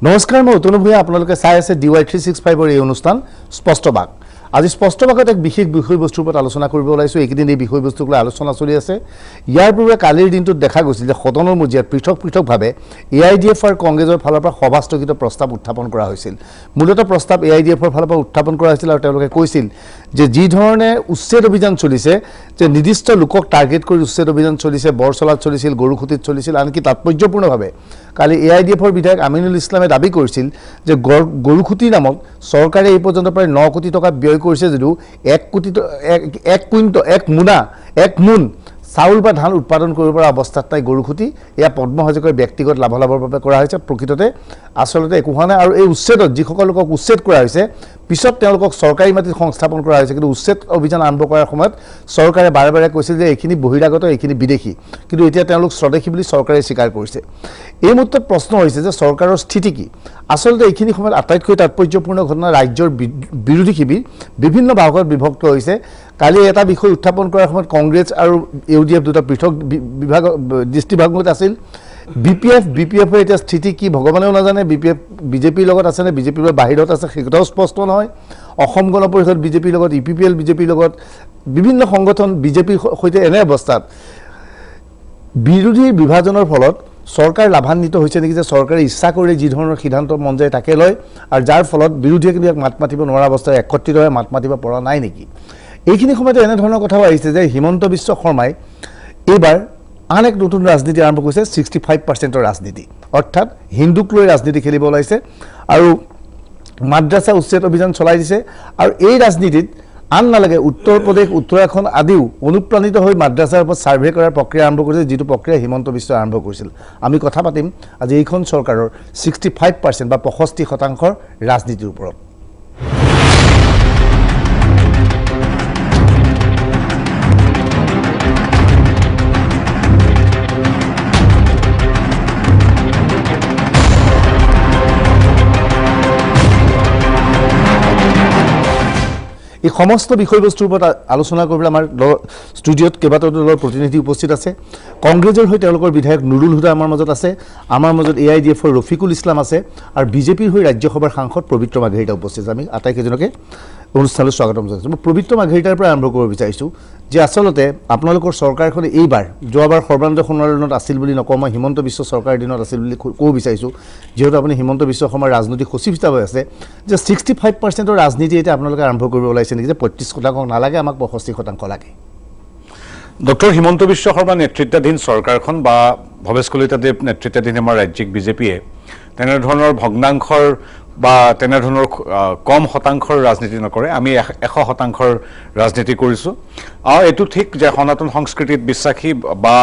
নমস্কাৰ মই অতনু ভূঞা আপোনালোকে চাই আছে DY365 এই অনুষ্ঠান স্পষ্টবাক আজি স্পষ্টবাকত এক বিশেষ বিষয়বস্তুৰ ওপৰত আলোচনা কৰিব ওলাইছো এইকেইদিন এই বিষয়বস্তুক লৈ আলোচনা চলি আছে ইয়াৰ পূৰ্বে কালিৰ দিনটোত দেখা গৈছিল যে সদনৰ মজিয়াত পৃথকভাৱে AIDF আৰু কংগ্ৰেছৰ ফালৰ পৰা সভাস্থগিত প্ৰস্তাৱ উত্থাপন কৰা হৈছিল মূলতঃ প্ৰস্তাৱ AIDF ৰ ফালৰ পৰা উত্থাপন কৰা হৈছিল আৰু তেওঁলোকে কৈছিল যে যি ধৰণে উচ্ছেদ অভিযান চলিছে যে নিৰ্দিষ্ট লোকক টাৰ্গেট কৰি উচ্ছেদ অভিযান চলিছে বৰচলাত চলিছিল গৰুখুটিত চলিছিল আনকি তাৎপৰ্যপূৰ্ণভাৱে কালি AIDF ৰ বিধায়ক আমিনুল ইছলামে দাবী কৰিছিল যে গৰুখুটি নামক চৰকাৰে এই পৰ্যন্ত প্ৰায় 9 কোটি টকা ব্যয় কৰিছে যদিও 1 মুন চাউল বা ধান উৎপাদন কৰিব পৰা অৱস্থাত নাই গৰুখুটি এয়া পদ্ম হাজৰিকাৰ ব্যক্তিগত লাভালাভৰ বাবে কৰা হৈছে প্ৰকৃততে আসলতে একো হোৱা নাই আৰু এই উচ্ছেদত যিসকল লোকক উচ্ছেদ কৰা হৈছে পিছত তেওঁলোকক চৰকাৰী মাটিত সংস্থাপন কৰা হৈছে কিন্তু উচ্ছেদ অভিযান আৰম্ভ কৰাৰ সময়ত চৰকাৰে বাৰে বাৰে কৈছিল যে এইখিনি বহিৰাগত এইখিনি বিদেশী কিন্তু এতিয়া তেওঁলোক স্বদেশী বুলি চৰকাৰে স্বীকাৰ কৰিছে এই মুহূৰ্তত প্ৰশ্ন হৈছে যে চৰকাৰৰ স্থিতি কি আসলতে এইখিনি সময়ত আটাইতকৈ তাৎপৰ্যপূৰ্ণ ঘটনা ৰাজ্যৰ বিৰোধী শিবিৰ বিভিন্ন ভাগত বিভক্ত হৈছে কালি এটা বিষয় উত্থাপন কৰাৰ সময়ত কংগ্ৰেছ আৰু UDF দুটা পৃথক বিভাগ দৃষ্টিভাগত আছিল BPF এটা স্থিতি কি ভগৱানেও নাজানে BPF বিজেপিৰ লগত আছে নে বিজেপিৰ বাহিৰত আছে সেটাও স্পষ্ট নহয় অসম গণ পৰিষদ বিজেপিৰ লগত EPPL বিজেপিৰ লগত বিভিন্ন সংগঠন বিজেপিৰ সৈতে এনে অৱস্থাত বিৰোধী বিভাজনৰ ফলত চৰকাৰ লাভান্বিত হৈছে নেকি যে চৰকাৰে ইচ্ছা কৰি যি ধৰণৰ সিদ্ধান্ত মন যায় তাকে লয় আৰু যাৰ ফলত বিৰোধীয়ে কিন্তু মাত মাতিব নোৱাৰা অৱস্থাত একত্ৰিত হৈ মাত মাতিব পৰা নাই নেকি এইখিনি সময়তে এনে ধৰণৰ কথাও আহিছে যে হিমন্ত বিশ্ব শৰ্মাই এইবাৰ আন এক নতুন ৰাজনীতি আৰম্ভ কৰিছে 65% ৰাজনীতি অৰ্থাৎ হিন্দুক লৈ ৰাজনীতি খেলিব ওলাইছে আৰু মাদ্ৰাসা উচ্ছেদ অভিযান চলাই দিছে আৰু এই ৰাজনীতিত আন নালাগে উত্তৰ প্ৰদেশ উত্তৰাখণ্ড আদিও অনুপ্ৰাণিত হৈ মাদ্ৰাসাৰ ওপৰত সাৰ্ভে কৰাৰ প্ৰক্ৰিয়া আৰম্ভ কৰিছে যিটো প্ৰক্ৰিয়া হিমন্ত বিশ্ব আৰম্ভ কৰিছিল আমি কথা পাতিম আজি এইখন চৰকাৰৰ 65% বা 65% ৰাজনীতিৰ ওপৰত এই সমস্ত বিষয়বস্তুৰ ওপৰত আলোচনা কৰিবলৈ আমাৰ ষ্টুডিঅ'ত কেইবাটাও দলৰ প্ৰতিনিধি উপস্থিত আছে কংগ্ৰেছৰ হৈ তেওঁলোকৰ বিধায়ক নুৰুল হুদা আমাৰ মাজত আছে আমাৰ মাজত AIDF ৰ ৰফিকুল ইছলাম আছে আৰু বিজেপিৰ হৈ ৰাজ্যসভাৰ সাংসদ পবিত্ৰ মাঘেৰিটা উপস্থিত আমি আটাইকেইজনকে অনুষ্ঠানলৈ স্বাগতম জনাইছোঁ মই পবিত্ৰ মাঘেৰিটাৰ পৰা আৰম্ভ কৰিব বিচাৰিছোঁ যে আসলতে আপোনালোকৰ চৰকাৰখনে এইবাৰ যোৱাবাৰ সৰ্বানন্দ সোণোৱালৰ দিনত আছিল বুলি নকওঁ মই হিমন্ত বিশ্ব চৰকাৰৰ দিনত আছিল বুলি ক'ব বিচাৰিছোঁ যিহেতু আপুনি হিমন্ত বিশ্ব শৰ্মাৰ ৰাজনৈতিক সচিব হিচাপে আছে যে 65% ৰাজনীতি এতিয়া আপোনালোকে আৰম্ভ কৰিব ওলাইছে নেকি যে 35% নালাগে আমাক 65% লাগে ডক্টৰ হিমন্ত বিশ্ব শৰ্মা নেতৃত্বাধীন চৰকাৰখন বা ভৱেশ কলিতাদেৱ নেতৃত্বাধীন আমাৰ ৰাজ্যিক বিজেপিয়ে তেনেধৰণৰ ভগ্নাংশৰ বা তেনেধৰণৰ কম শতাংশৰ ৰাজনীতি নকৰে আমি 100% ৰাজনীতি কৰিছোঁ আৰু এটো ঠিক যে সনাতন সংস্কৃতিত বিশ্বাসী বা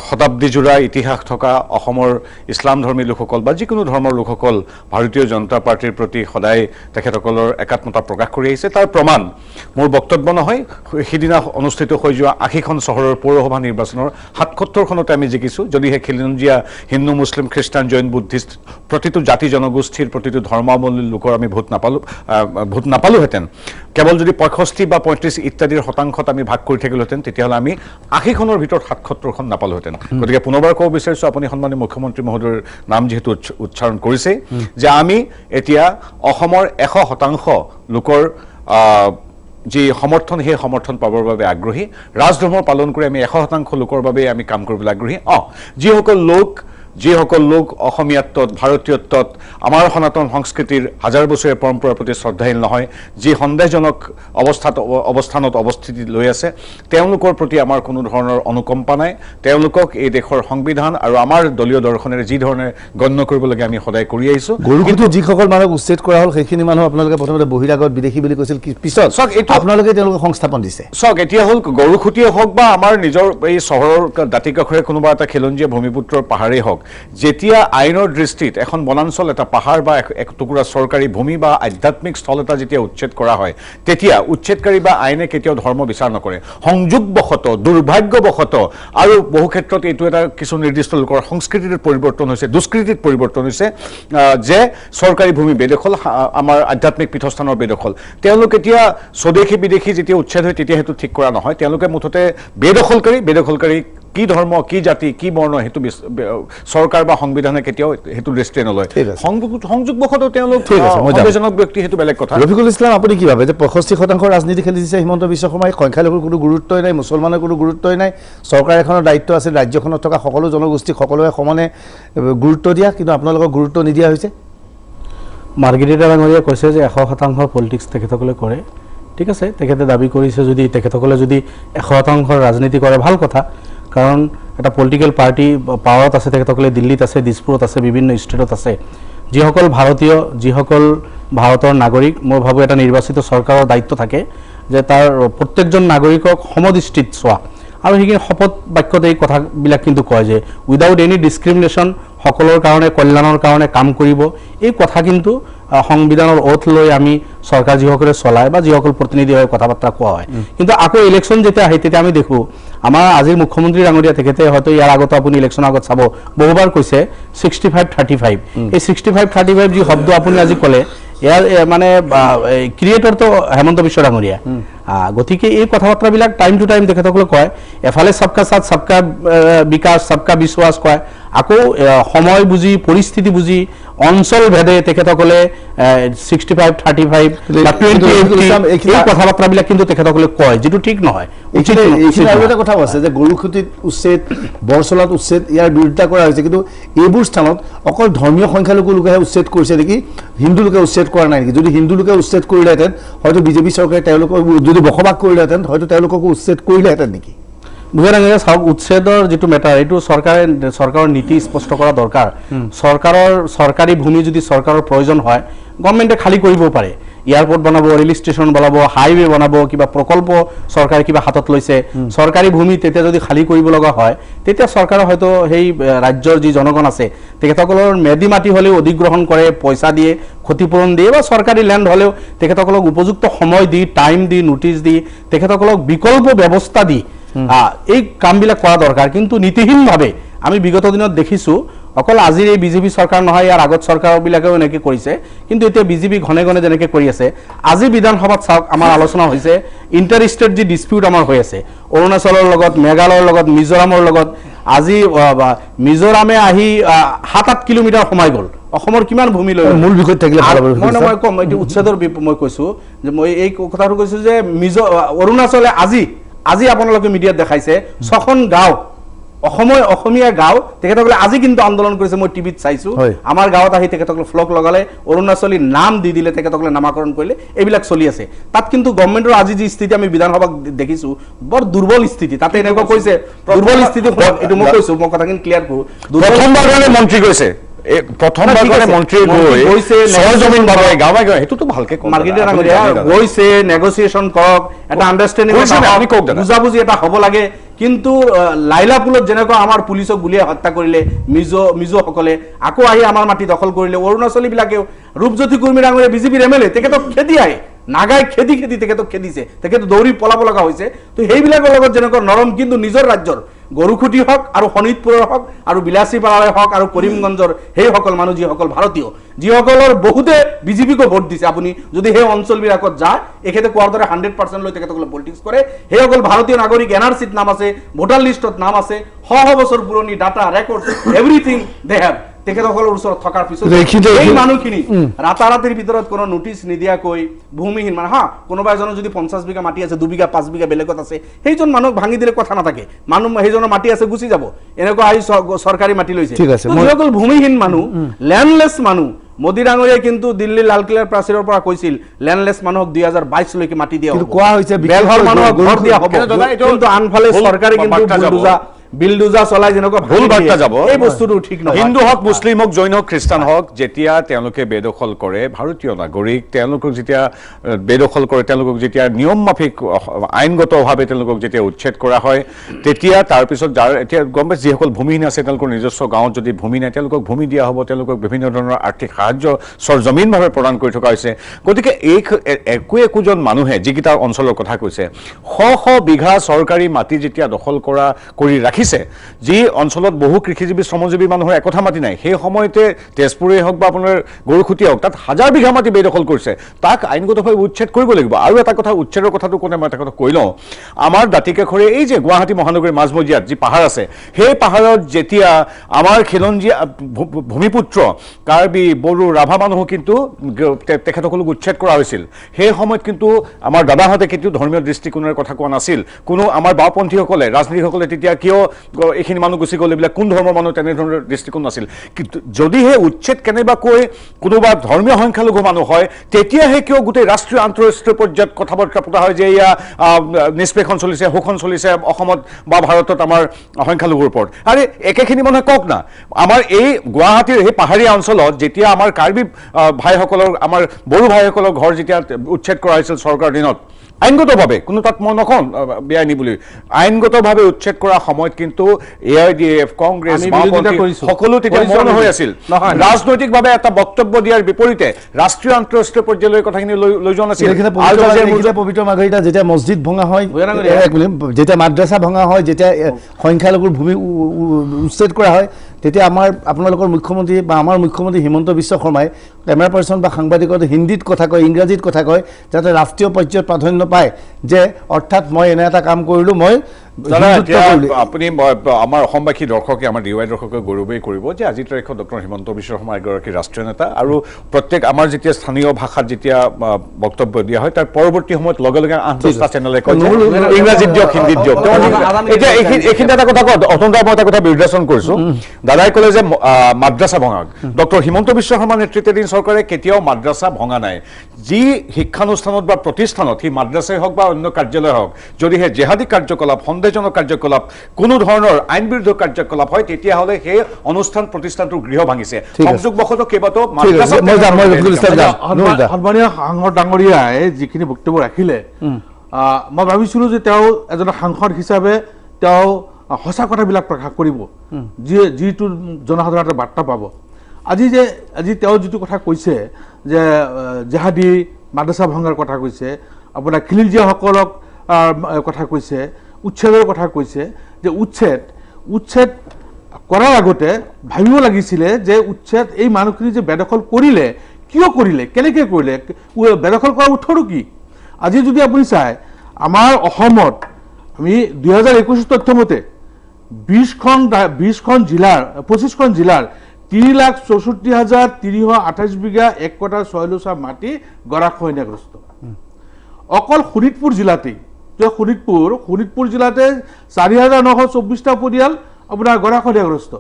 শতাব্দীজোৰা ইতিহাস থকা অসমৰ ইছলাম ধৰ্মী লোকসকল বা যিকোনো ধৰ্মৰ লোকসকল ভাৰতীয় জনতা পাৰ্টিৰ প্ৰতি সদায় তেখেতসকলৰ একাত্মতা প্ৰকাশ কৰি আহিছে তাৰ প্ৰমাণ মোৰ বক্তব্য নহয় সিদিনা অনুষ্ঠিত হৈ যোৱা 80খন চহৰৰ পৌৰসভা নিৰ্বাচনৰ 77খনতে আমি জিকিছোঁ যদিহে খিলঞ্জীয়া হিন্দু মুছলিম খ্ৰীষ্টান জৈন বুদ্ধিষ্ট প্ৰতিটো জাতি জনগোষ্ঠীৰ প্ৰতিটো ধৰ্মাৱলম্বী লোকৰ আমি ভোট নাপালোহেঁতেন কেৱল যদি 65 বা 35 ইত্যাদিৰ শতাংশত আমি ভাগ কৰি থাকিলোহেঁতেন তেতিয়াহ'লে আমি 80খনৰ ভিতৰত 77খন নাপালোহেঁতেন গতিকে পুনৰবাৰ ক'ব বিচাৰিছোঁ আপুনি সন্মানীয় মুখ্যমন্ত্ৰী মহোদয়ৰ নাম যিহেতু উচ্চাৰণ কৰিছে যে আমি এতিয়া অসমৰ 100% লোকৰ যি সমৰ্থন সেই সমৰ্থন পাবৰ বাবে আগ্ৰহী ৰাজধৰ্ম পালন কৰি আমি 100% লোকৰ বাবে আমি কাম কৰিবলৈ আগ্ৰহী যিসকল লোক অসমীয়াত্বত ভাৰতীয়ত্বত আমাৰ সনাতন সংস্কৃতিৰ হাজাৰ বছৰীয়া পৰম্পৰাৰ প্ৰতি শ্ৰদ্ধাশীল নহয় যি সন্দেহজনক অৱস্থানত অৱস্থিতি লৈ আছে তেওঁলোকৰ প্ৰতি আমাৰ কোনো ধৰণৰ অনুকম্পা নাই তেওঁলোকক এই দেশৰ সংবিধান আৰু আমাৰ দলীয় দৰ্শনেৰে যি ধৰণে গণ্য কৰিব লাগে আমি সদায় কৰি আহিছোঁ কিন্তু যিসকল মানুহক উচ্ছেদ কৰা হ'ল সেইখিনি মানুহ আপোনালোকে প্ৰথমতে বহিৰাগত বিদেশী বুলি কৈছিল পিছত আপোনালোকে তেওঁলোকক সংস্থাপন দিছে চাওক এতিয়া হ'ল গৰুখুটিয়ে হওক বা আমাৰ নিজৰ এই চহৰৰ দাঁতিকাষৰে কোনোবা এটা খিলঞ্জীয়া ভূমিপুত্ৰৰ পাহাৰেই হওক যেতিয়া আইনৰ দৃষ্টিত এখন বনাঞ্চল এটা পাহাৰ বা এক টুকুৰা চৰকাৰী ভূমি বা আধ্যাত্মিক স্থল এটা যেতিয়া উচ্ছেদ কৰা হয় তেতিয়া উচ্ছেদকাৰী বা আইনে কেতিয়াও ধৰ্ম বিচাৰ নকৰে সংযোগবশত দুৰ্ভাগ্যবশত আৰু বহু ক্ষেত্ৰত এইটো এটা কিছু নিৰ্দিষ্ট লোকৰ সংস্কৃতিৰ পৰিৱৰ্তন হৈছে দুষ্কৃতিত পৰিৱৰ্তন হৈছে যে চৰকাৰী ভূমি বেদখল আমাৰ আধ্যাত্মিক পীঠস্থানৰ বেদখল তেওঁলোক এতিয়া স্বদেশী বিদেশী যেতিয়া উচ্ছেদ হয় তেতিয়া হেতু ঠিক কৰা নহয় তেওঁলোকে মুঠতে বেদখলকাৰী কি ধৰ্ম কি জাতি কি বৰ্ণ সেইটো চৰকাৰ বা সংবিধানে কেতিয়াও সেইটো দৃষ্টিয়ে নলয় সংযোগবশতঃ তেওঁলোক সন্দেহজনক ব্যক্তি সেইটো বেলেগ কথা ৰফিকুল ইছলাম আপুনি কি ভাবে যে 65% ৰাজনীতি খেলি দিছে হিমন্ত বিশ্ব শৰ্মাই সংখ্যালঘুৰ কোনো গুৰুত্বই নাই মুছলমানৰ কোনো গুৰুত্বই নাই চৰকাৰ এখনৰ দায়িত্ব আছে ৰাজ্যখনত থকা সকলো জনগোষ্ঠীক সকলোৱে সমানে গুৰুত্ব দিয়া কিন্তু আপোনালোকক গুৰুত্ব নিদিয়া হৈছে মাৰ্গেৰিটা ডাঙৰীয়াই কৈছে যে 100% পলিটিক্স তেখেতসকলে কৰে ঠিক আছে তেখেতে দাবী কৰিছে যদি তেখেতসকলে যদি 100% ৰাজনীতি কৰে ভাল কথা কাৰণ এটা পলিটিক্যাল পাৰ্টি পাৱাৰত আছে তেখেতসকলে দিল্লীত আছে দিছপুৰত আছে বিভিন্ন ষ্টেটত আছে যিসকল ভাৰতীয় যিসকল ভাৰতৰ নাগৰিক মই ভাবো এটা নিৰ্বাচিত চৰকাৰৰ দায়িত্ব থাকে যে তাৰ প্ৰত্যেকজন নাগৰিকক সমদৃষ্টিত চোৱা আৰু সেইখিনি শপত বাক্যত এই কথাবিলাক কিন্তু কয় যে উইদাউট এনি ডিছক্ৰিমিনেশ্যন সকলৰ কাৰণে কল্যাণৰ কাৰণে কাম কৰিব এই কথা কিন্তু সংবিধানৰ ওথ লৈ আমি চৰকাৰ যিসকলে চলায় বা যিসকল প্ৰতিনিধি হয় কথা বাৰ্তা কোৱা হয় কিন্তু আকৌ ইলেকশ্যন যেতিয়া আহে তেতিয়া আমি দেখো আমাৰ আজিৰ মুখ্যমন্ত্ৰী ডাঙৰীয়া তেখেতে হয়তো ইয়াৰ আগত আপুনি ইলেকশ্যনৰ আগত চাব বহুবাৰ কৈছে 65-35 এই 65-35 যি শব্দ আপুনি আজি ক'লে ইয়াৰ মানে ক্ৰিয়েটৰ তো হেমন্ত বিশ্ব ডাঙৰীয়া গতিকে এই কথা বাৰ্তাবিলাক টাইম টু টাইম তেখেতসকলে কয় এফালে সবকা সাথ সবকা বিকাশ সবকা বিশ্বাস কয় আকৌ সময় বুজি পৰিস্থিতি বুজি অঞ্চল ভেদে তেখেতসকলে 65-35 বা 20-80 এই কথা বাৰ্তাবিলাক কিন্তু তেখেতসকলে কয় যেটো ঠিক নহয় এইখিনি আৰু এটা কথা আছে যে গৰুখুটিত উচ্ছেদ বৰচলাত উচ্ছেদ ইয়াৰ বিৰোধিতা কৰা হৈছে কিন্তু এইবোৰ স্থানত অকল ধৰ্মীয় সংখ্যালঘু লোকেহে উচ্ছেদ কৰিছে নেকি হিন্দু লোকে উচ্ছেদ কৰা নাই নেকি যদি হিন্দু লোকে উচ্ছেদ কৰিলেহেঁতেন হয়তো বিজেপি চৰকাৰে তেওঁলোকক যদি বসবাস কৰিলেহেঁতেন হয়তো তেওঁলোককো উচ্ছেদ কৰিলেহেঁতেন নেকি বুজাৰাঙে চাওক উচ্ছেদৰ যেটো মেটাৰ এইটো চৰকাৰৰ নীতি স্পষ্ট কৰা দৰকাৰ চৰকাৰী ভূমি যদি চৰকাৰৰ প্ৰয়োজন হয় গভৰ্ণমেণ্টে খালী কৰিব পাৰে এয়াৰপোৰ্ট বনাব ৰেল ষ্টেচন বনাব হাইৱে বনাব কিবা প্ৰকল্প চৰকাৰে কিবা হাতত লৈছে চৰকাৰী ভূমি তেতিয়া যদি খালী কৰিব লগা হয় তেতিয়া চৰকাৰে হয়তো সেই ৰাজ্যৰ যি জনগণ আছে তেখেতসকলৰ মেদি মাটি হ'লেও অধিগ্ৰহণ কৰে পইচা দিয়ে ক্ষতিপূৰণ দিয়ে বা চৰকাৰী ল্যান্ড হ'লেও তেখেতসকলক উপযুক্ত সময় দি টাইম দি নোটিছ দি তেখেতসকলক বিকল্প ব্যৱস্থা দি এই কামবিলাক কৰা দৰকাৰ কিন্তু নীতিহীনভাৱে আমি বিগত দিনত দেখিছো অকল আজিৰ এই বিজেপি চৰকাৰ নহয় ইয়াৰ আগত চৰকাৰবিলাকেও এনেকৈ কৰিছে কিন্তু এতিয়া বিজেপি ঘনে ঘনে যেনেকৈ কৰি আছে আজি বিধানসভাত চাওক আমাৰ আলোচনা হৈছে ইণ্টাৰ ষ্টেট যি ডিস্পিউট আমাৰ হৈ আছে অৰুণাচলৰ লগত মেঘালয়ৰ লগত মিজোৰামৰ লগত আজি মিজোৰামে আহি 7-8 কিলোমিটাৰ সোমাই গ'ল অসমৰ কিমান ভূমি লৈ মূল বিষয় থাকিলে ভাল হ'ব মই কম এইটো উচ্ছেদৰ মই কৈছো যে মই এই কথাটো কৈছো যে অৰুণাচলে আজি আপোনালোকে মিডিয়াত দেখাইছে 6খন গাঁও অসমীয়া গাঁও তেখেতসকলে আজি কিন্তু আন্দোলন কৰিছে মই টিভিত চাইছো আমাৰ গাঁৱত আহি তেখেতসকলে ফ্লক লগালে অৰুণাচলী নাম দি দিলে তেখেতসকলে নামাকৰণ কৰিলে এইবিলাক চলি আছে তাত কিন্তু গভৰ্ণমেণ্টৰ আজি যি স্থিতি আমি বিধানসভাত দেখিছো বৰ দুৰ্বল স্থিতি তাতে এনেকুৱা কৈছে দুৰ্বল স্থিতি এইটো মই কৈছো মই কথাখিনি ক্লিয়াৰ কৰো প্ৰথমবাৰ মন্ত্ৰী কৈছে প্ৰথমবাৰ মন্ত্ৰী গৈছে সৰজমিন বাবে গাঁৱে গাঁৱে হেতুটো ভালকে মাৰ্গেৰিটা ডাঙৰীয়া গৈছে নেগোচিয়েশ্যন কৰক এটা আন্ডাৰষ্টেণ্ডিং বুজাবুজি এটা হ'ব লাগে কিন্তু লাইলাপুলত যেনেকৈ আমাৰ পুলিচক গুলিয়াই হত্যা কৰিলে মিজোসকলে আকৌ আহি আমাৰ মাটি দখল কৰিলে অৰুণাচলীবিলাকেও ৰূপজ্যোতি কুৰ্মী ডাঙৰীয়া বিজেপিৰ এমএলএ তেখেতক খেদি আহে নাগাই খেদি তেখেতক খেদিছে তেখেত দৌৰি পলাব লগা হৈছে তো সেইবিলাকৰ লগত যেনেকৈ নৰম কিন্তু নিজৰ ৰাজ্যৰ গৰুখুটি হওক আৰু শোণিতপুৰৰ হওক আৰু বিলাসীপাৰাৰ হওক আৰু কৰিমগঞ্জৰ সেইসকল মানুহ যিসকল ভাৰতীয় যিসকলৰ বহুতে বিজেপিকো ভোট দিছে আপুনি যদি সেই অঞ্চলবিলাকত যায় এখেতে কোৱাৰ দৰে 100% লৈ তেখেতসকলে পলিটিক্স কৰে সেইসকল ভাৰতীয় নাগৰিক এনআৰচিত নাম আছে ভোটাৰ লিষ্টত নাম আছে শ বছৰ পুৰণি data record everything they have তেখেতসকলৰ ওচৰত থকাৰ পিছত এই মানুহখিনি ৰাতাৰাতিৰ ভিতৰত কোনো নোটিছ নিদিয়াকৈ ভূমিহীন মানে কোনোবা এজনৰ যদি 50 বিঘা মাটি আছে 2 বিঘা 5 বিঘা বেলেগত আছে সেইজন মানুহক ভাঙি দিলে কথা নাথাকে মানুহ সেইজনৰ মাটি আছে গুচি যাব এনেকুৱা আহি চৰকাৰী মাটি লৈছে যিসকল ভূমিহীন মানুহ ল্যান্ডলেছ মানুহ মোদী ডাঙৰীয়াই কিন্তু দিল্লী লালকিল্লাৰ প্ৰাচীৰৰ পৰা কৈছিল ল্যান্ডলেছ মানুহক 2022 লৈকে মাটি দিয়া হ'ব কোৱা হৈছে বেঘৰ মানুহক ঘৰ দিয়া হ'ব কিন্তু আনফালে চৰকাৰে কিন্তু বিলডোজা চলাই যেনেকুৱা ভুল বাৰ্তা যাব এই বস্তুটো ঠিক নহয় হিন্দু হওক মুছলিম হওক জৈন হওক খ্ৰীষ্টান হওক যেতিয়া তেওঁলোকে বেদখল কৰে ভাৰতীয় নাগৰিক তেওঁলোকক যেতিয়া বেদখল কৰে তেওঁলোকক যেতিয়া নিয়ম মাফিক আইনগতভাৱে তেওঁলোকক যেতিয়া উচ্ছেদ কৰা হয় তেতিয়া তাৰপিছত যাৰ এতিয়া গম পাইছে যিসকল ভূমিহীন আছে তেওঁলোকৰ নিজস্ব গাঁৱত যদি ভূমি নাই তেওঁলোকক ভূমি দিয়া হ'ব তেওঁলোকক বিভিন্ন ধৰণৰ আৰ্থিক সাহায্য সৰজমিনভাৱে প্ৰদান কৰি থকা হৈছে গতিকে এই একোজন মানুহে যিকেইটা অঞ্চলৰ কথা কৈছে শ বিঘা চৰকাৰী মাটি যেতিয়া দখল কৰি ৰাখি দেখিছে যি অঞ্চলত বহু কৃষিজীৱী শ্ৰমজীৱী মানুহৰ একঠা মাটি নাই সেই সময়তে তেজপুৰেই হওক বা আপোনাৰ গৰুখুটিয়ে হওক তাত হাজাৰ বিঘা মাটি বেদখল কৰিছে তাক আইনগতভাৱে উচ্ছেদ কৰিব লাগিব আৰু এটা কথা উচ্ছেদৰ কথাটো কোনে মই এটা কথা কৈ লওঁ আমাৰ দাঁতিকাষৰীয়া এই যে গুৱাহাটী মহানগৰীৰ মাজমজিয়াত যি পাহাৰ আছে সেই পাহাৰত যেতিয়া আমাৰ খিলঞ্জীয়া ভূমিপুত্ৰ কাৰ্বি বড়ো ৰাভা মানুহো কিন্তু তেখেতসকলক উচ্ছেদ কৰা হৈছিল সেই সময়ত কিন্তু আমাৰ দাদাহঁতে কেতিয়াও ধৰ্মীয় দৃষ্টিকোণেৰে কথা কোৱা নাছিল কোনো আমাৰ বাওঁপন্থীসকলে ৰাজনীতিসকলে তেতিয়া কিয় এইখিনি মানুহ গুচি গ'ল এইবিলাক কোন ধৰ্মৰ মানুহ তেনেধৰণৰ দৃষ্টিকোণ নাছিল কিন্তু যদিহে উচ্ছেদ কেনেবাকৈ কোনোবা ধৰ্মীয় সংখ্যালঘু মানুহ হয় তেতিয়াহে কিয় গোটেই ৰাষ্ট্ৰীয় আন্তঃৰাষ্ট্ৰীয় পৰ্যায়ত কথা বতৰা পতা হয় যে এয়া নিষ্পেষণ চলিছে শোষণ চলিছে অসমত বা ভাৰতত আমাৰ সংখ্যালঘুৰ ওপৰত আৰু একেখিনি মানুহে কওক না আমাৰ এই গুৱাহাটীৰ এই পাহাৰীয়া অঞ্চলত যেতিয়া আমাৰ কাৰ্বি ভাইসকলৰ আমাৰ বড়ো ভাইসকলৰ ঘৰ যেতিয়া উচ্ছেদ কৰা হৈছিল চৰকাৰৰ দিনত আইনগতভাৱে কোনো তাত মই নকওঁ বেআইনী বুলি আইনগতভাৱে উচ্ছেদ কৰা সময়ত কিন্তু AIDF কংগ্ৰেছ সকলো তেতিয়া মৌন হৈ আছিল ৰাজনৈতিকভাৱে এটা বক্তব্য দিয়াৰ বিপৰীতে ৰাষ্ট্ৰীয় আন্তঃৰাষ্ট্ৰীয় পৰ্যায়লৈ কথাখিনি লৈ যোৱা নাছিল পবিত্ৰ মাৰ্ঘেৰিটা যেতিয়া মছজিদ ভঙা হয় যেতিয়া মাদ্ৰাছা ভঙা হয় যেতিয়া সংখ্যালঘুৰ ভূমি উচ্ছেদ কৰা হয় তেতিয়া আপোনালোকৰ মুখ্যমন্ত্ৰী বা আমাৰ মুখ্যমন্ত্ৰী হিমন্ত বিশ্ব শৰ্মাই কেমেৰা পাৰ্চন বা সাংবাদিকত হিন্দীত কথা কয় ইংৰাজীত কথা কয় যাতে ৰাষ্ট্ৰীয় পৰ্যায়ত প্ৰাধান্য পায় যে অৰ্থাৎ মই এনে এটা কাম কৰিলোঁ মই আপুনি আমাৰ অসমবাসী দৰ্শকে আমাৰ DY দৰ্শকে গৌৰৱেই কৰিব যে আজিৰ তাৰিখত ডক্টৰ হিমন্ত বিশ্ব শৰ্মা এগৰাকী ৰাষ্ট্ৰীয় নেতা আৰু প্ৰত্যেক আমাৰ যেতিয়া স্থানীয় ভাষাত যেতিয়া বক্তব্য দিয়া হয় তাৰ পৰৱৰ্তী সময়ত লগে লগে 8-10টা চেনেলে কয় ইংৰাজীত দিয়ক হিন্দীত দিয়ক এতিয়া এইখিনি এটা কথা কওঁ অতন্ত্ৰ মই এটা কথা বিৰোধাচৰণ কৰিছোঁ দাদাই ক'লে যে মাদ্ৰাছা ভঙা ডক্টৰ হিমন্ত বিশ্ব শৰ্মা নেতৃত্বাধীন চৰকাৰে কেতিয়াও মাদ্ৰাছা ভঙা নাই যি শিক্ষানুষ্ঠানত বা প্ৰতিষ্ঠানত সেই মাদ্ৰাছাই হওক বা অন্য কাৰ্যালয় হওক যদিহে জেহাদী কাৰ্যকলাপ সন্দেহজনক কাৰ্যকলাপ কোনো ধৰণৰ আইন বিৰুদ্ধ কাৰ্যকলাপ হয় তেতিয়াহ'লে সেই অনুষ্ঠান প্ৰতিষ্ঠানটোৰ গৃহ ভাঙিছে সংযোগবশতঃ কেইবাটাও সন্মানীয় সাংসদ ডাঙৰীয়াই যিখিনি বক্তব্য ৰাখিলে মই ভাবিছিলোঁ যে তেওঁ এজন সাংসদ হিচাপে তেওঁ সঁচা কথাবিলাক প্ৰকাশ কৰিব যিটো জনসাধাৰণে বাৰ্তা পাব আজি তেওঁ যিটো কথা কৈছে যে জেহাদী মাদ্ৰাছা ভঙাৰ কথা কৈছে আপোনাৰ খিলঞ্জীয়াসকলক কথা কৈছে উচ্ছেদৰ কথা কৈছে যে উচ্ছেদ কৰাৰ আগতে ভাবিব লাগিছিলে যে উচ্ছেদ এই মানুহখিনি যে বেদখল কৰিলে কিয় কৰিলে কেনেকৈ কৰিলে বেদখল কৰাৰ উৎসটো কি আজি যদি আপুনি চায় আমাৰ অসমত আমি 2021 তথ্য মতে 25খন জিলাৰ 3,64,328 বিঘা 1 কটা 6 লোচা মাটি গৰাখহনীয়াগ্ৰস্ত অকল শোণিতপুৰ জিলাতেই শোণিতপুৰ জিলাতে 4,924টা পৰিয়াল আপোনাৰ গৰাখহনীয়াগ্ৰস্ত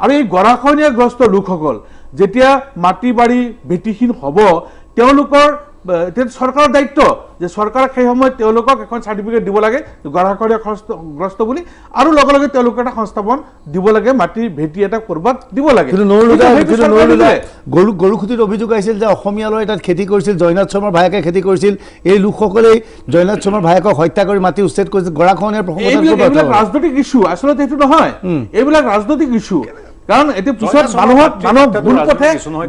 আৰু এই গৰাখহনীয়াগ্ৰস্ত লোকসকল যেতিয়া মাটি বাৰী ভেটিহীন হ'ব তেওঁলোকৰ চৰকাৰৰ দায়িত্ব যে চৰকাৰে সেই সময়ত তেওঁলোকক এখন চাৰ্টিফিকেট দিব লাগে গৰাখহনীয়াগ্ৰস্ত বুলি আৰু লগে লগে তেওঁলোকক এটা সংস্থাপন দিব লাগে মাটিৰ ভেটি এটা কৰবাত দিব লাগে গৰুখুটিত অভিযোগ আহিছিল যে অসমীয়া ল'ৰাই তাত খেতি কৰিছিল জয়নাথ শৰ্মাৰ ভায়েকে খেতি কৰিছিল এই লোকসকলেই জয়নাথ শৰ্মাৰ ভায়েকক হত্যা কৰি মাটি উচ্ছেদ কৰিছিল গৰাখহনীয়াৰ এইবিলাক ৰাজনৈতিক ইছ্যু আচলতে সেইটো নহয় এইবিলাক ৰাজনৈতিক ইছ্যু কাৰণ এতিয়া পিছত মানুহক ভুল পথে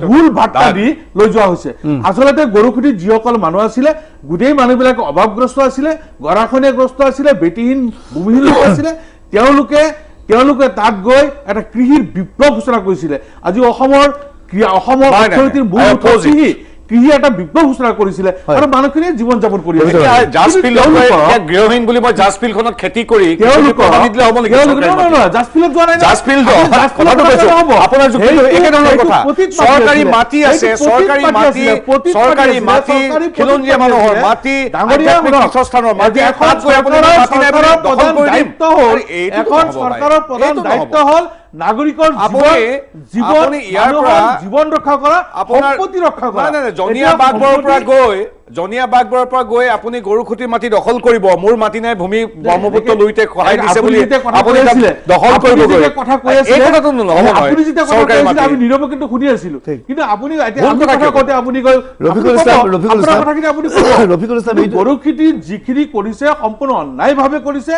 ভুল বাৰ্তা দি লৈ যোৱা হৈছে আচলতে গৰুখুটিত যিসকল মানুহ আছিলে গোটেই মানুহবিলাক অভাৱগ্ৰস্ত আছিলে গৰাখহনীয়াগ্ৰস্ত আছিলে বেটিহীন ভূমিহীন লোক আছিলে তেওঁলোকে তাত গৈ এটা কৃষিৰ বিপ্লৱ ঘোষণা কৰিছিলে আজি অসমৰ অৰ্থনীতিৰ মূল কৃষি এটা বিপ্লৱ ঘোষণা কৰিছিলে আৰু মানুহখিনিয়ে জীৱন যাপন কৰি আছে গৃহহীন বুলি মই জাজফিল্ডখনত খেতি কৰি চৰকাৰী মাটি আছে চৰকাৰী মাটি খিলঞ্জীয়া মানুহৰ মাটি তীৰ্থস্থানৰ মাটি এখন চৰকাৰৰ প্ৰধান দায়িত্ব হ'ল নাগৰিকৰ জীৱন ৰক্ষা কৰা সম্পত্তি ৰক্ষা কৰা জনিয়া বাগবৰৰ পৰা গৈ আপুনি গৰুখুটিৰ মাটি দখল কৰিব মোৰ মাটি নাই ভূমি ব্ৰহ্মপুত্ৰ লুইতে সহায় দিছে বুলি আপুনি দখল কৰিব কথা কৈ আছিল আপুনি যেতিয়া কথা কৈ আছিল আমি নীৰৱে কিন্তু শুনি আছিলো কিন্তু আপুনি কথা কওঁতে আপুনি কয় গৰুখুটি যিখিনি কৰিছে সম্পূৰ্ণ অন্যায়ভাৱে কৰিছে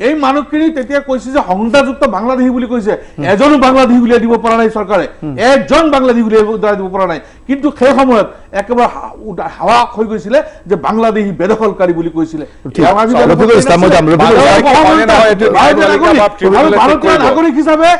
এই মানুহখিনি তেতিয়া কৈছে যে সংস্থাযুক্ত বাংলাদেশী বুলি কৈছে এজনো বাংলাদেশী উলিয়াই দিব পৰা নাই চৰকাৰে একজন বাংলাদেশী উলিয়াই দিব পৰা নাই কিন্তু সেই সময়ত একেবাৰে হাৱা হৈ গৈছিলে যে বাংলাদেশী বেদখলকাৰী বুলি কৈছিলে ভাৰতীয় নাগৰিক হিচাপে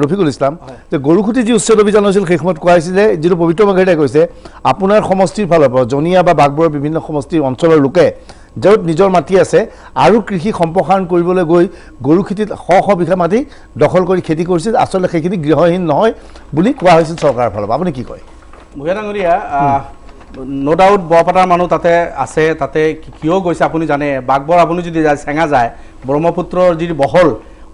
ৰফিকুল ইছলাম যে গৰুখুটি যি উচ্ছেদ অভিযান হৈছিল সেই সময়ত কোৱা হৈছিলে যিটো পবিত্ৰ মাৰ্ঘেৰিটাই কৈছে আপোনাৰ সমষ্টিৰ ফালৰ পৰা জনিয়া বা বাঘবৰৰ বিভিন্ন সমষ্টিৰ অঞ্চলৰ লোকে য'ত নিজৰ মাটি আছে আৰু কৃষি সম্প্ৰসাৰণ কৰিবলৈ গৈ গৰুখুটিত শ শ বিঘা মাটি দখল কৰি খেতি কৰিছিল আচলতে সেইখিনি গৃহহীন নহয় বুলি কোৱা হৈছিল চৰকাৰৰ ফালৰ পৰা আপুনি কি কয় ভূঞা ডাঙৰীয়া ন' ডাউট বৰপেটাৰ মানুহ তাতে আছে তাতে কিয় গৈছে আপুনি জানে বাঘবৰ আপুনি যদি যায় চেঙা যায় ব্ৰহ্মপুত্ৰৰ যি বহল